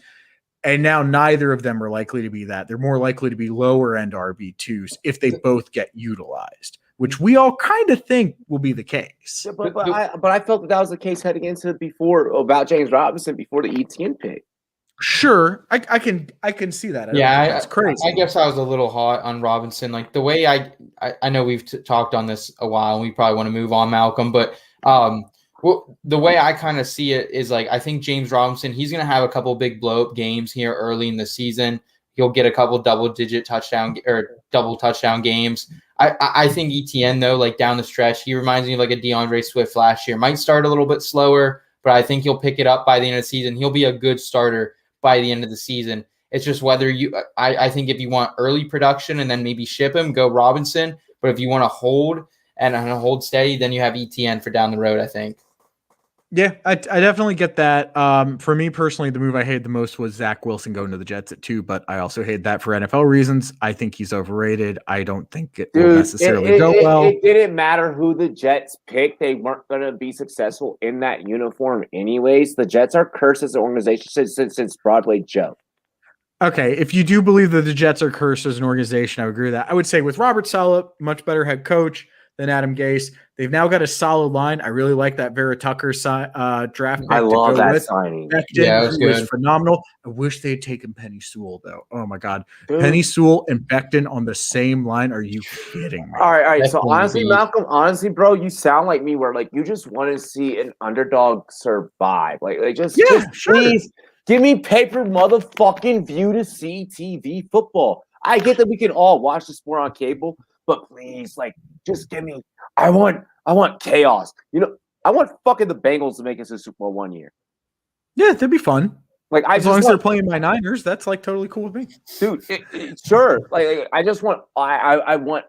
and now neither of them are likely to be that. They're more likely to be lower-end RB2s if they both get utilized, which we all kind of think will be the case. But I felt that was the case heading into before about James Robinson before the Etienne pick. Sure, I can see that. It's crazy. I guess I was a little hot on Robinson. Like, the way I know we've talked on this a while, and we probably want to move on, Malcolm. But Well, the way I kind of see it is like I think James Robinson, he's going to have a couple big blow-up games here early in the season. He'll get a couple double touchdown games. I think ETN, though, like down the stretch, he reminds me of like a DeAndre Swift last year. Might start a little bit slower, but I think he'll pick it up by the end of the season. He'll be a good starter by the end of the season. It's just whether I think if you want early production and then maybe ship him, go Robinson. But if you want to hold and hold steady, then you have ETN for down the road, I think. Yeah, I definitely get that. For me personally, the move I hated the most was Zach Wilson going to the Jets at 2, but I also hate that for NFL reasons. I think he's overrated. I don't think it will necessarily go well. It didn't matter who the Jets picked. They weren't going to be successful in that uniform anyways. The Jets are cursed as an organization since Broadway Joe. Okay, if you do believe that the Jets are cursed as an organization, I would agree with that. I would say with Robert Saleh, much better head coach than Adam Gase. They've now got a solid line. I really like that Vera Tucker draft pick. I love that signing. Becton was phenomenal. I wish they had taken Penny Sewell, though. Oh, my God. Dude. Penny Sewell and Becton on the same line? Are you kidding me? All right. So, honestly, Malcolm, bro, you sound like me where, like, you just want to see an underdog survive. Just please give me pay-per motherfucking view to see TV football. I get that we can all watch the sport on cable, but please, like, just give me – I want chaos. You know, I want fucking the Bengals to make it to the Super Bowl one year. Yeah, that'd be fun. Like, as long as they're playing my Niners, that's like totally cool with me, dude. Sure. Like, I just want. I want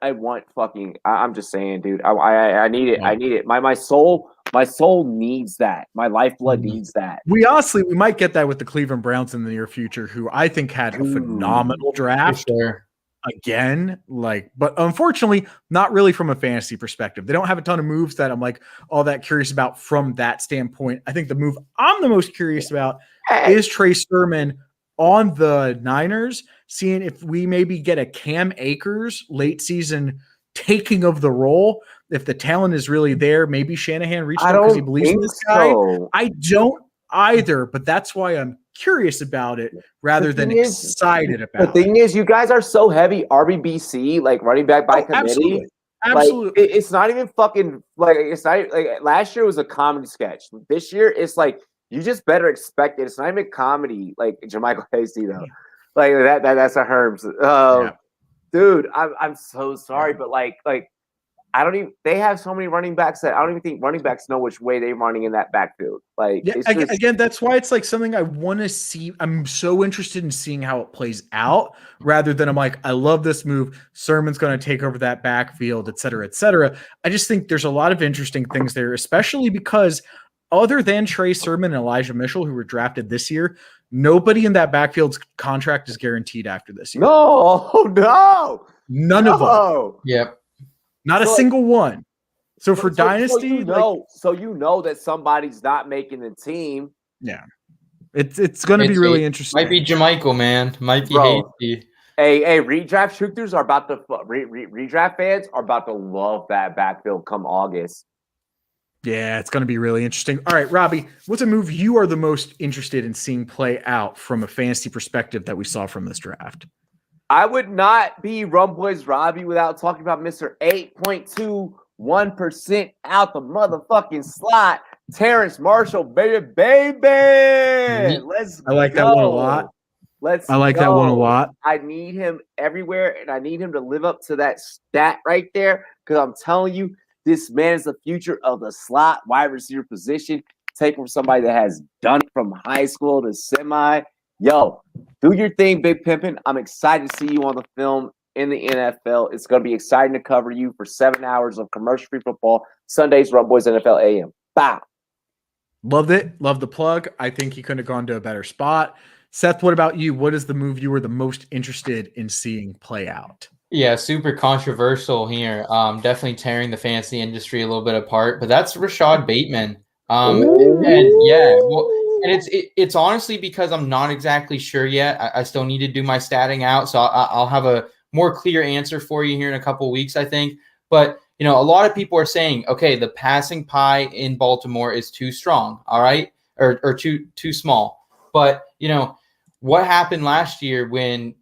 fucking. I'm just saying, dude. I need it. I need it. My soul needs that. My lifeblood needs that. We might get that with the Cleveland Browns in the near future, who I think had a phenomenal draft. Again, but unfortunately, not really from a fantasy perspective. They don't have a ton of moves that I'm like all that curious about from that standpoint. I think the move I'm the most curious about is Trey Sermon on the Niners, seeing if we maybe get a Cam Akers late season taking of the role. If the talent is really there, maybe Shanahan reached out because he believes in this guy. I don't either, but that's why I'm curious about it rather than excited about it. The thing is, you guys are so heavy RBBC, like running back by committee. Absolutely. Like, it's not even fucking like it's not like last year was a comedy sketch. This year it's like you just better expect it. It's not even comedy like Jermichael Hasty though. Like that's a Herms. Dude, I'm so sorry, but like I don't even. They have so many running backs that I don't even think running backs know which way they're running in that backfield. Like, again, that's why it's like something I want to see. I'm so interested in seeing how it plays out, rather than I'm like, I love this move. Sermon's going to take over that backfield, et cetera, et cetera. I just think there's a lot of interesting things there, especially because other than Trey Sermon and Elijah Mitchell, who were drafted this year, nobody in that backfield's contract is guaranteed after this year. No, none of them. Yep. Not a single one. So for Dynasty, you know that somebody's not making the team. Yeah, it's going to be really interesting. Might be Jermichael, man. Might be Hasty. Hey, redraft shooters are about to redraft fans are about to love that backfield come August. Yeah, it's going to be really interesting. All right, Robbie, what's a move you are the most interested in seeing play out from a fantasy perspective that we saw from this draft? I would not be Rumboyz Robbie without talking about Mr. 8.21% out the motherfucking slot. Terrence Marshall, baby. Let's go. I like that one a lot. That one a lot. I need him everywhere, and I need him to live up to that stat right there because I'm telling you, this man is the future of the slot wide receiver position. Take from somebody that has done it from high school to semi. Yo, do your thing, Big Pimpin'. I'm excited to see you on the film in the NFL. It's going to be exciting to cover you for 7 hours of commercial-free football. Sundays, Rumboyz NFL AM. Bow. Loved it. Loved the plug. I think he couldn't have gone to a better spot. Seth, what about you? What is the move you were the most interested in seeing play out? Yeah, super controversial here. Definitely tearing the fantasy industry a little bit apart, but that's Rashad Bateman. And it's honestly because I'm not exactly sure yet. I still need to do my statting out, so I'll have a more clear answer for you here in a couple of weeks, I think. But a lot of people are saying, okay, the passing pie in Baltimore is too strong, all right, or too small. But what happened last year when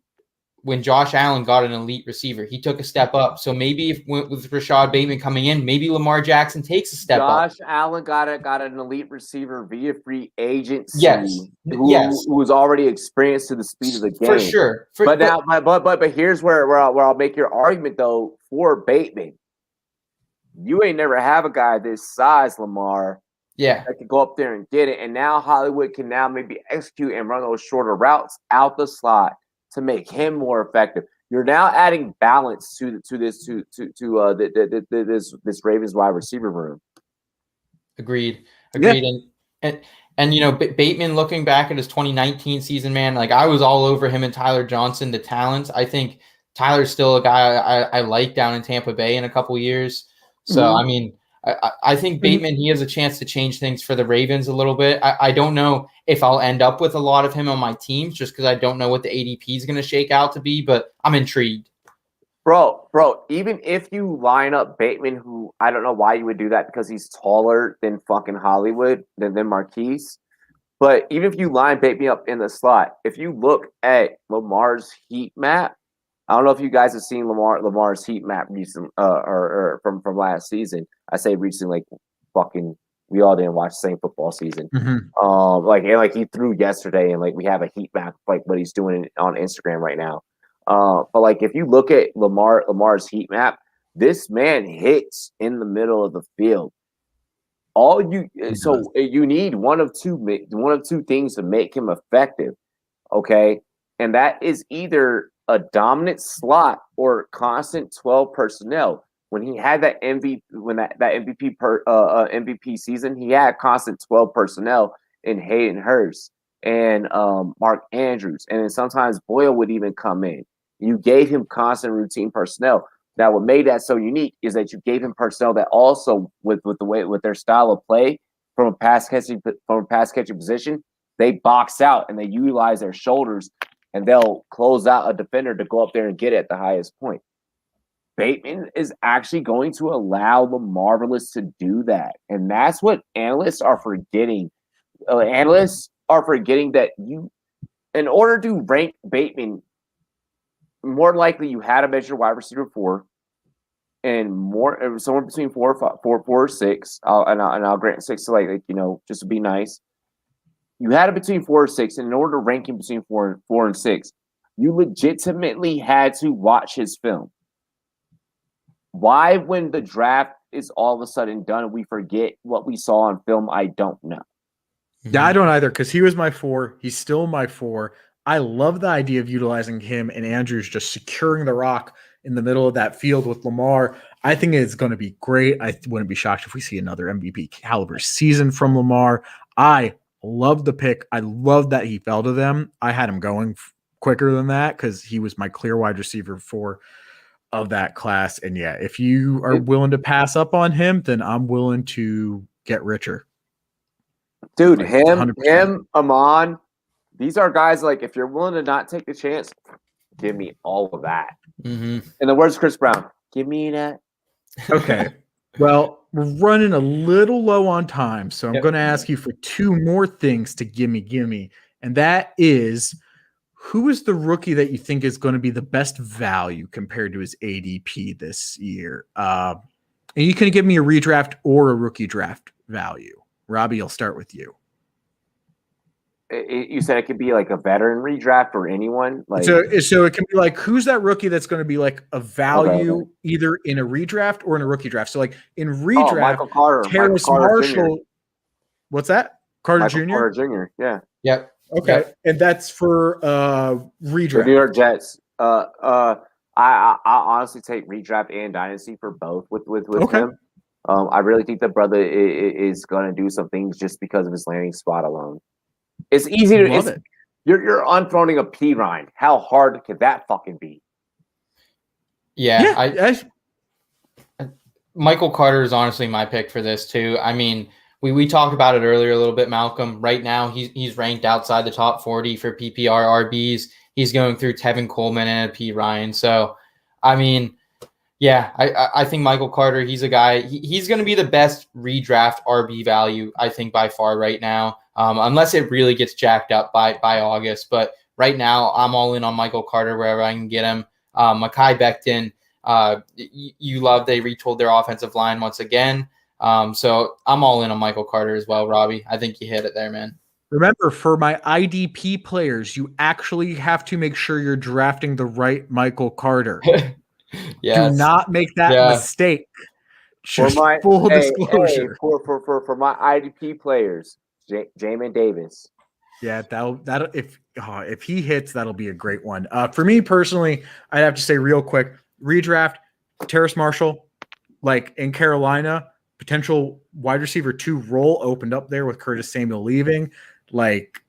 when Josh Allen got an elite receiver, he took a step up. So maybe if with Rashad Bateman coming in, maybe Lamar Jackson takes a step up. Josh Allen got an elite receiver via free agency. Yes. Who was already experienced to the speed of the game. For sure. But here's where I'll make your argument though for Bateman. You ain't never have a guy this size, Lamar. Yeah. That could go up there and get it. And now Hollywood can now maybe execute and run those shorter routes out the slot to make him more effective. You're now adding balance to this Ravens wide receiver room. Agreed. Yeah. And you know, Bateman, looking back at his 2019 season, man, like I was all over him and Tyler Johnson, the talents. I think Tyler's still a guy I like down in Tampa Bay in a couple years. So I mean, I think Bateman, he has a chance to change things for the Ravens a little bit. I don't know if I'll end up with a lot of him on my teams just because I don't know what the ADP is going to shake out to be, but I'm intrigued. Bro, even if you line up Bateman, who I don't know why you would do that because he's taller than fucking Hollywood, than Marquise. But even if you line Bateman up in the slot, if you look at Lamar's heat map, I don't know if you guys have seen Lamar's heat map recent or from last season. I say recently, like fucking, we all didn't watch the same football season. Like he threw yesterday, and like we have a heat map like what he's doing on Instagram right now. But like if you look at Lamar's heat map, this man hits in the middle of the field. You need one of two things to make him effective. Okay, and that is either a dominant slot or constant 12 personnel. When he had that MVP, MVP season, he had constant 12 personnel in Hayden Hurst and Mark Andrews, and then sometimes Boyle would even come in. You gave him constant routine personnel. Now, what made that so unique is that you gave him personnel that also, with their style of play from a pass catching position, they box out and they utilize their shoulders, and they'll close out a defender to go up there and get it at the highest point. Bateman is actually going to allow the Marvelous to do that. And that's what analysts are forgetting. Analysts are forgetting that in order to rank Bateman, more likely you had to measure wide receiver 4 and somewhere between 4 or 6. I'll grant 6 to just to be nice. You had it between 4 or 6, and in order to rank him between 4 and 6, you legitimately had to watch his film. Why, when the draft is all of a sudden done, we forget what we saw on film? I don't know. Yeah, I don't either, because he was my 4. He's still my 4. I love the idea of utilizing him and Andrews just securing the rock in the middle of that field with Lamar. I think it's going to be great. I wouldn't be shocked if we see another MVP caliber season from Lamar. I love the pick. I love that he fell to them. I had him going quicker than that because he was my clear wide receiver 4 of that class. And yeah, if you are willing to pass up on him, then I'm willing to get richer. Dude, him, Amon, these are guys like, if you're willing to not take the chance, give me all of that. Mm-hmm. In the words of Chris Brown, give me that. Okay. Well, we're running a little low on time, so I'm going to ask you for 2 more things to gimme. And that is, who is the rookie that you think is going to be the best value compared to his ADP this year? And you can give me a redraft or a rookie draft value. Robbie, I'll start with you. You said it could be like a veteran redraft or anyone. Like, so it can be like, who's that rookie that's going to be like a value either in a redraft or in a rookie draft? So like in redraft, Michael Carter, Terrace Marshall. Jr. What's that? Carter Jr.? Carter Jr. Yeah. Yep. Okay. Yep. And that's for redraft. The New York Jets. I honestly take redraft and dynasty for both with him. I really think the brother is going to do some things just because of his landing spot alone. It's easy to love it. You're unthrowing a P Ryan. How hard could that fucking be? Yeah. Michael Carter is honestly my pick for this too. I mean, we talked about it earlier a little bit, Malcolm. Right now, he's ranked outside the top 40 for PPR RBs. He's going through Tevin Coleman and P Ryan. So, I mean, yeah, I think Michael Carter, he's a guy. He's going to be the best redraft RB value, I think, by far right now. Unless it really gets jacked up by August. But right now, I'm all in on Michael Carter wherever I can get him. Mekhi Becton, you love they retooled their offensive line once again. So I'm all in on Michael Carter as well, Robbie. I think you hit it there, man. Remember, for my IDP players, you actually have to make sure you're drafting the right Michael Carter. Yes. Do not make that mistake. Just full disclosure. For my IDP players, Jamin Davis. Yeah, that'll if he hits, that'll be a great one. For me personally, I'd have to say real quick, redraft Terrace Marshall, like in Carolina, potential wide receiver 2 role opened up there with Curtis Samuel leaving. Like,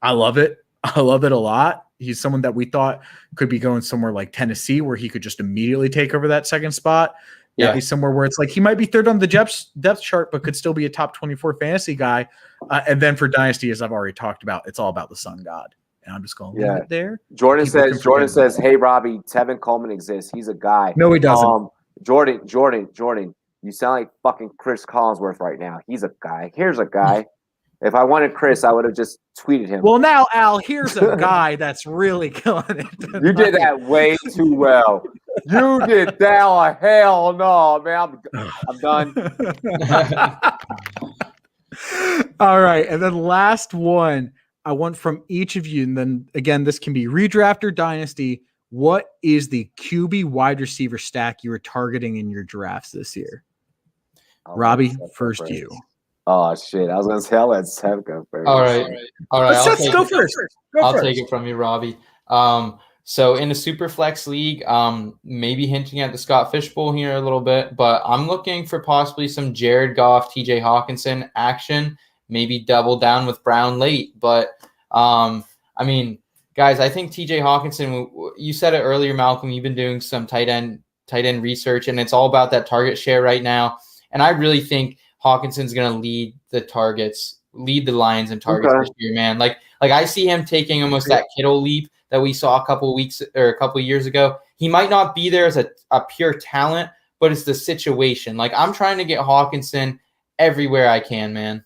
I love it. I love it a lot. He's someone that we thought could be going somewhere like Tennessee, where he could just immediately take over that second spot. Yeah, he's somewhere where it's like he might be third on the depth chart, but could still be a top 24 fantasy guy. And then for Dynasty, as I've already talked about, it's all about the Sun God. And I'm just going to leave it there. Jordan says, hey, Robbie, Tevin Coleman exists. He's a guy. No, he doesn't. Jordan, you sound like fucking Chris Collinsworth right now. He's a guy. Here's a guy. If I wanted Chris, I would have just tweeted him. Well, now, Al, here's a guy that's really killing it tonight. You did that way too well. You did that. Oh, hell no, man. I'm done. All right. And then last one I want from each of you. And then, again, this can be redraft or dynasty. What is the QB wide receiver stack you were targeting in your drafts this year? Robbie, first you. Oh, shit. I was going to say, I'll let Seth go first. All right. Let's go first. I'll take it from you, Robbie. So in the Superflex League, maybe hinting at the Scott Fishbowl here a little bit, but I'm looking for possibly some Jared Goff, TJ Hawkinson action, maybe double down with Brown late. But, I mean, guys, I think TJ Hawkinson, you said it earlier, Malcolm, you've been doing some tight end research, and it's all about that target share right now. And I really think Hawkinson's going to lead the Lions in targets this year, man. Like I see him taking almost that Kittle leap that we saw a couple of years ago. He might not be there as a pure talent, but it's the situation. Like, I'm trying to get Hawkinson everywhere I can, man.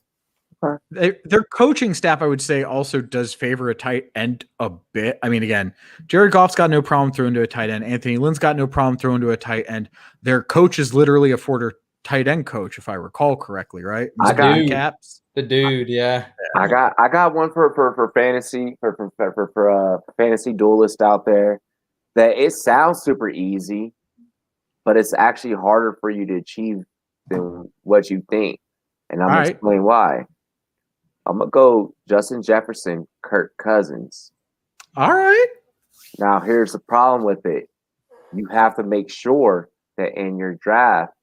Their coaching staff, I would say, also does favor a tight end a bit. I mean, again, Jared Goff's got no problem throwing to a tight end. Anthony Lynn's got no problem throwing to a tight end. Their coach is literally a former tight end coach, if I recall correctly, right? The dude, yeah. I got one for fantasy for fantasy duelist out there that it sounds super easy, but it's actually harder for you to achieve than what you think. And I'm gonna explain why. I'm gonna go Justin Jefferson, Kirk Cousins. All right. Now here's the problem with it. You have to make sure that in your draft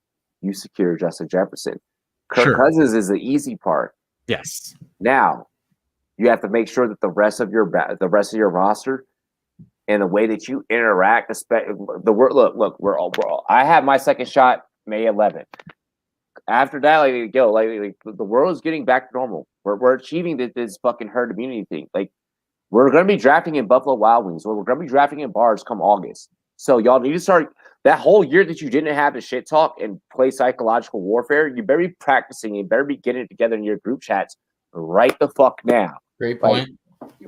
you secure Justin Jefferson. Kirk Cousins is the easy part. Yes. Now, you have to make sure that the rest of your roster and the way that you interact, we're all. I have my second shot May 11th. After that, the world is getting back to normal. We're achieving this fucking herd immunity thing. Like, we're going to be drafting in Buffalo Wild Wings, or we're going to be drafting in bars come August. So y'all need to start that whole year that you didn't have to shit talk and play psychological warfare. You better be practicing. You better be getting it together in your group chats right the fuck now. Great point.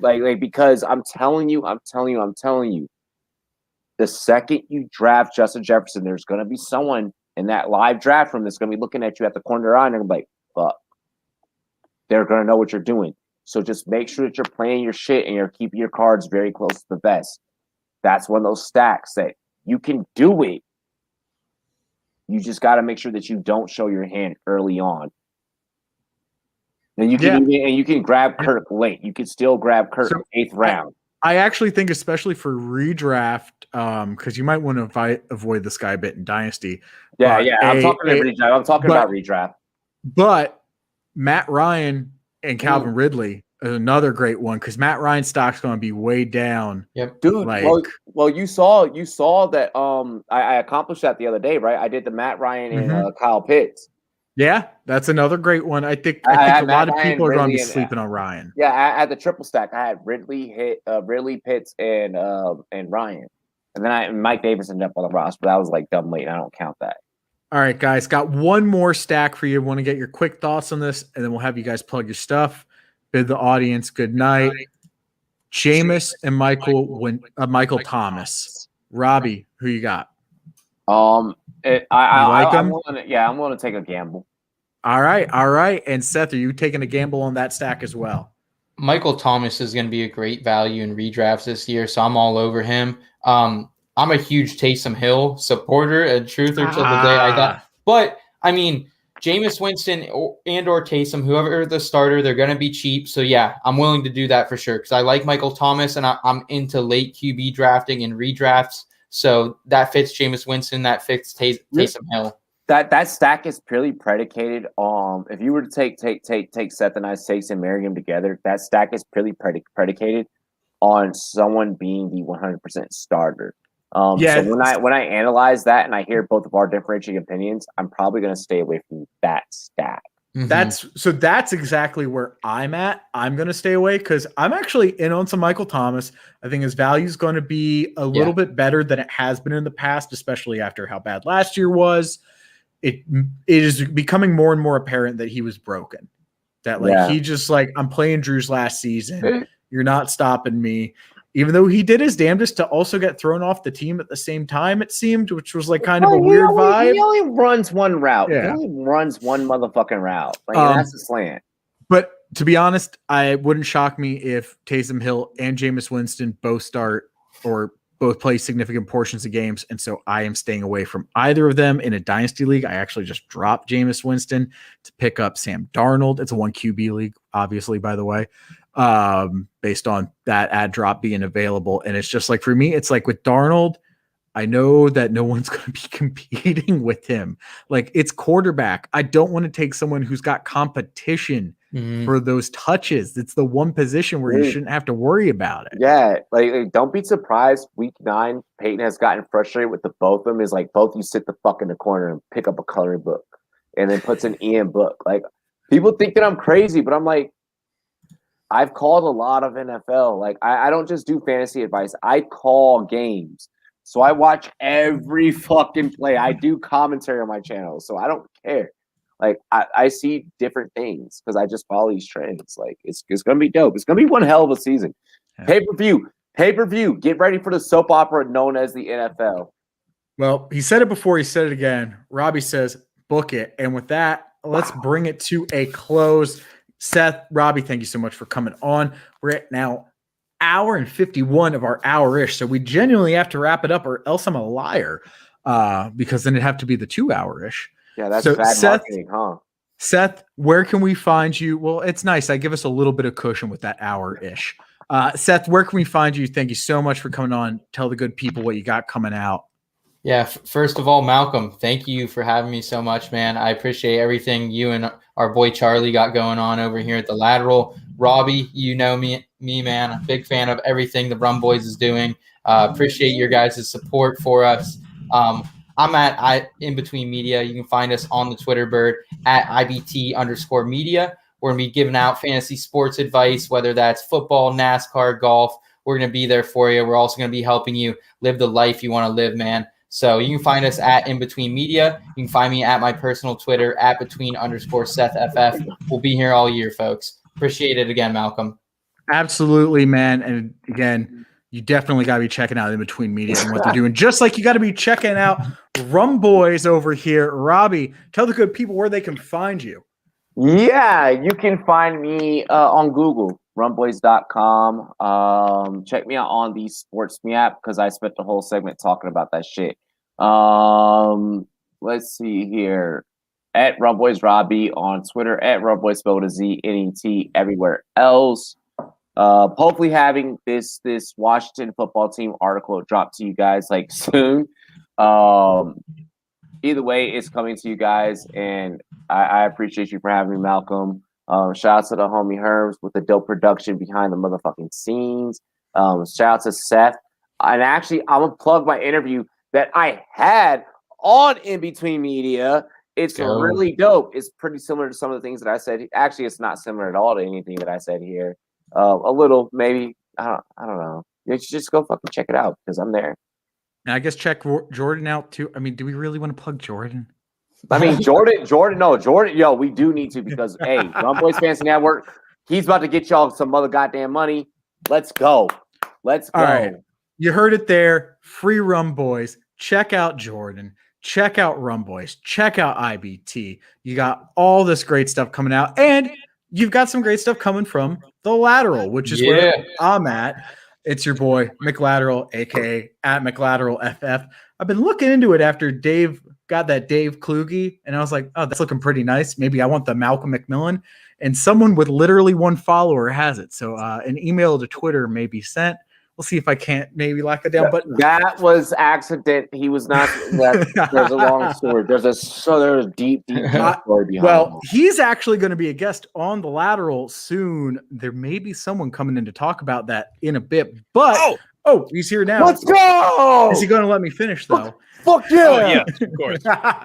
Like because I'm telling you, the second you draft Justin Jefferson, there's going to be someone in that live draft room that's going to be looking at you at the corner of their eye and they're going to be like, fuck. They're going to know what you're doing. So just make sure that you're playing your shit and you're keeping your cards very close to the vest. That's one of those stacks that you can do it. You just got to make sure that you don't show your hand early on. And you can grab Kirk late. You can still grab Kirk 8th round. I actually think, especially for redraft, because you might want to avoid this guy a bit in Dynasty. I'm talking about redraft. But Matt Ryan and Calvin Ridley is another great one because Matt Ryan's stock's going to be way down. Yep, dude. Well, you saw that. I accomplished that the other day, right? I did the Matt Ryan and Kyle Pitts. Yeah, that's another great one. I think a lot of people are going to be sleeping on Ryan. Yeah, I had the triple stack. I had Ridley, Pitts, and Ryan, and then Mike Davis ended up on the roster, but that was like dumb late. I don't count that. All right, guys, got one more stack for you. Want to get your quick thoughts on this, and then we'll have you guys plug your stuff. Bid the audience good night. Jameis and Michael Thomas. Robbie, who you got? I'm him? willing to take a gamble. All right. And Seth, are you taking a gamble on that stack as well? Michael Thomas is going to be a great value in redrafts this year, so I'm all over him. I'm a huge Taysom Hill supporter and truther till the day I die. But, I mean, Jameis Winston or Taysom, whoever the starter, they're going to be cheap. So, yeah, I'm willing to do that for sure because I like Michael Thomas, and I'm into late QB drafting and redrafts. So that fits Jameis Winston. That fits Taysom Hill. That stack is purely predicated on if you were to take Seth and I's takes and marry them together. That stack is purely predicated on someone being the 100% starter. So when I analyze that and I hear both of our differentiating opinions, I'm probably going to stay away from that stack. Mm-hmm. That's exactly where I'm at. I'm going to stay away because I'm actually in on some Michael Thomas. I think his value is going to be a little bit better than it has been in the past, especially after how bad last year was. It is becoming more and more apparent that he was broken. That he just I'm playing Drew's last season. You're not stopping me. Even though he did his damnedest to also get thrown off the team at the same time, it seemed, which was kind of a weird vibe. He only runs one route. Yeah. He only runs one motherfucking route. That's a slant. But to be honest, I wouldn't shock me if Taysom Hill and Jameis Winston both start or both play significant portions of games. And so I am staying away from either of them in a dynasty league. I actually just dropped Jameis Winston to pick up Sam Darnold. It's a 1 QB league, obviously, by the way. Based on that ad drop being available. And it's just for me, it's with Darnold, I know that no one's going to be competing with him. It's quarterback. I don't want to take someone who's got competition for those touches. It's the one position where you shouldn't have to worry about it. Yeah. Don't be surprised. Week 9, Peyton has gotten frustrated with the both of them is both you sit the fuck in the corner and pick up a coloring book and then puts an Ian book. People think that I'm crazy, but I'm I've called a lot of NFL. I don't just do fantasy advice. I call games. So I watch every fucking play. I do commentary on my channel. So I don't care. I see different things because I just follow these trends. It's going to be dope. It's going to be one hell of a season. Yeah. Pay-per-view. Get ready for the soap opera known as the NFL. Well, he said it before. He said it again. Robbie says, book it. And with that, let's bring it to a close. Seth, Robbie, thank you so much for coming on. We're at now hour and 51 of our hour-ish, so we genuinely have to wrap it up or else I'm a liar because then it'd have to be the 2 hour-ish. Yeah, that's bad marketing, huh? Seth, where can we find you? Well, it's nice. I give us a little bit of cushion with that hour-ish. Seth, where can we find you? Thank you so much for coming on. Tell the good people what you got coming out. Yeah, first of all, Malcolm, thank you for having me so much, man. I appreciate everything you and our boy Charlie got going on over here at the Lateral. Robbie, you know me, man. I'm a big fan of everything the Rumboyz is doing. Appreciate your guys' support for us. I'm at In Between Media. You can find us on the Twitter bird at IBT_media. We're going to be giving out fantasy sports advice, whether that's football, NASCAR, golf. We're going to be there for you. We're also going to be helping you live the life you want to live, man. So you can find us at In Between Media. You can find me at my personal Twitter at _SethFF. We'll be here all year, folks. Appreciate it again, Malcolm. Absolutely, man. And again, you definitely got to be checking out In Between Media and what they're doing. Just like you got to be checking out Rumboyz over here. Robbie, tell the good people where they can find you. Yeah, you can find me on Google, rumboyz.com. Check me out on the Sports Me app because I spent the whole segment talking about that shit. Let's see here. At Rumboyz Robbie on Twitter, at Rumboyz spelled with a Z, N-E-T, everywhere else. Hopefully having this Washington football team article drop to you guys soon. Either way, it's coming to you guys, and I appreciate you for having me, Malcolm. Shout out to the homie Herms with the dope production behind the motherfucking scenes. Shout out to Seth. And actually, I'm going to plug my interview that I had on In Between Media. It's really dope. It's pretty similar to some of the things that I said. Actually, it's not similar at all to anything that I said here. A little, maybe. I don't know. You should just go fucking check it out because I'm there. And I guess check Jordan out too. I mean, do we really want to plug Jordan? I mean, Jordan, yo, we do need to because, hey, Rumboyz Fantasy Network, he's about to get y'all some other goddamn money. Let's go. Let's go. All right. You heard it there. Free Rumboyz. Check out Jordan. Check out Rumboyz. Check out IBT. You got all this great stuff coming out. And you've got some great stuff coming from The Lateral, which is where I'm at. It's your boy, McLateral, a.k.a. at McLateral FF. I've been looking into it after Dave got that Dave Kluge, and I was like, oh, that's looking pretty nice. Maybe I want the Malcolm McMillan. And someone with literally one follower has it. So an email to Twitter may be sent. We'll see if I can't maybe lock it down. But that was accident. He was not. There's a long story. There's a deep story behind. Well, he's actually going to be a guest on The Lateral soon. There may be someone coming in to talk about that in a bit. But he's here now. Let's go. Is he going to let me finish though? Fuck yeah! Oh, yeah, of course.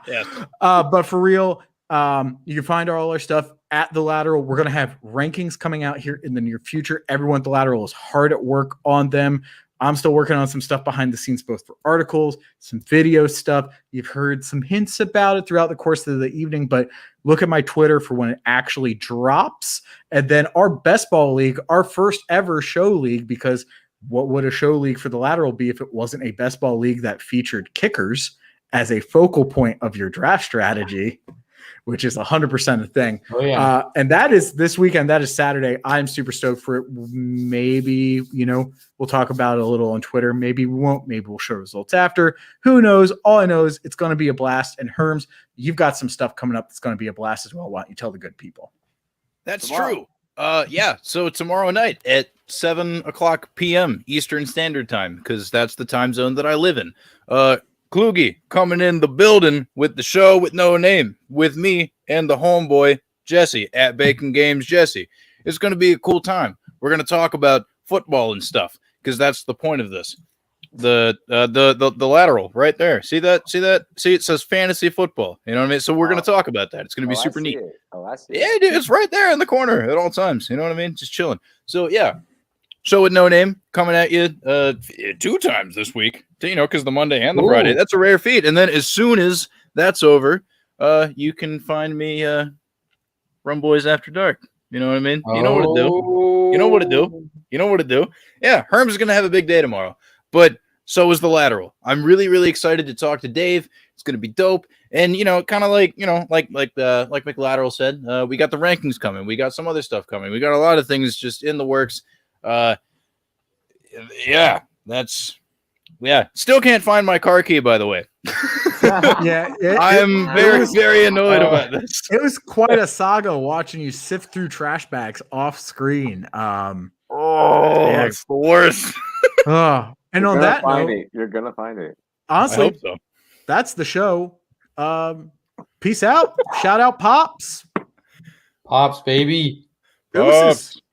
Yes. But for real, you can find all our stuff at The Lateral. We're going to have rankings coming out here in the near future. Everyone at The Lateral is hard at work on them. I'm still working on some stuff behind the scenes, both for articles, some video stuff. You've heard some hints about it throughout the course of the evening, but look at my Twitter for when it actually drops. And then our best ball league, our first ever show league, because what would a show league for The Lateral be if it wasn't a best ball league that featured kickers as a focal point of your draft strategy? Which is 100% a thing. Oh, yeah. And that is this weekend. That is Saturday. I'm super stoked for it. Maybe, we'll talk about it a little on Twitter. Maybe we won't. Maybe we'll show results after. Who knows? All I know is it's going to be a blast. And Herms, you've got some stuff coming up that's going to be a blast as well. Why don't you tell the good people? That's true. So tomorrow night at 7:00 p.m. Eastern Standard Time, because that's the time zone that I live in. Kluge coming in the building with the show with no name, with me and the homeboy Jesse at Bacon Games Jesse. It's going to be a cool time. We're going to talk about football and stuff because that's the point of this. The lateral right there. See that? See, it says fantasy football. You know what I mean? So we're going to talk about that. It's going to be super neat. I see it. Dude, it's right there in the corner at all times. You know what I mean? Just chilling. So yeah. Show with no name coming at you 2 times this week, because the Monday and the Friday. That's a rare feat. And then as soon as that's over, you can find me Rumboyz After Dark. You know what I mean? You know what to do. You know what to do. You know what to do. Yeah, Herms is going to have a big day tomorrow. But so is The Lateral. I'm really, really excited to talk to Dave. It's going to be dope. And, kind of like McLateral said, we got the rankings coming. We got some other stuff coming. We got a lot of things just in the works. Still can't find my car key, by the way. I'm very annoyed about this. It was quite a saga watching you sift through trash bags off screen. It's the worst. And on that note, you're gonna find it. Honestly, I hope so. That's the show. Peace out. Shout out Pops. Pops, baby. Deuces. Pops.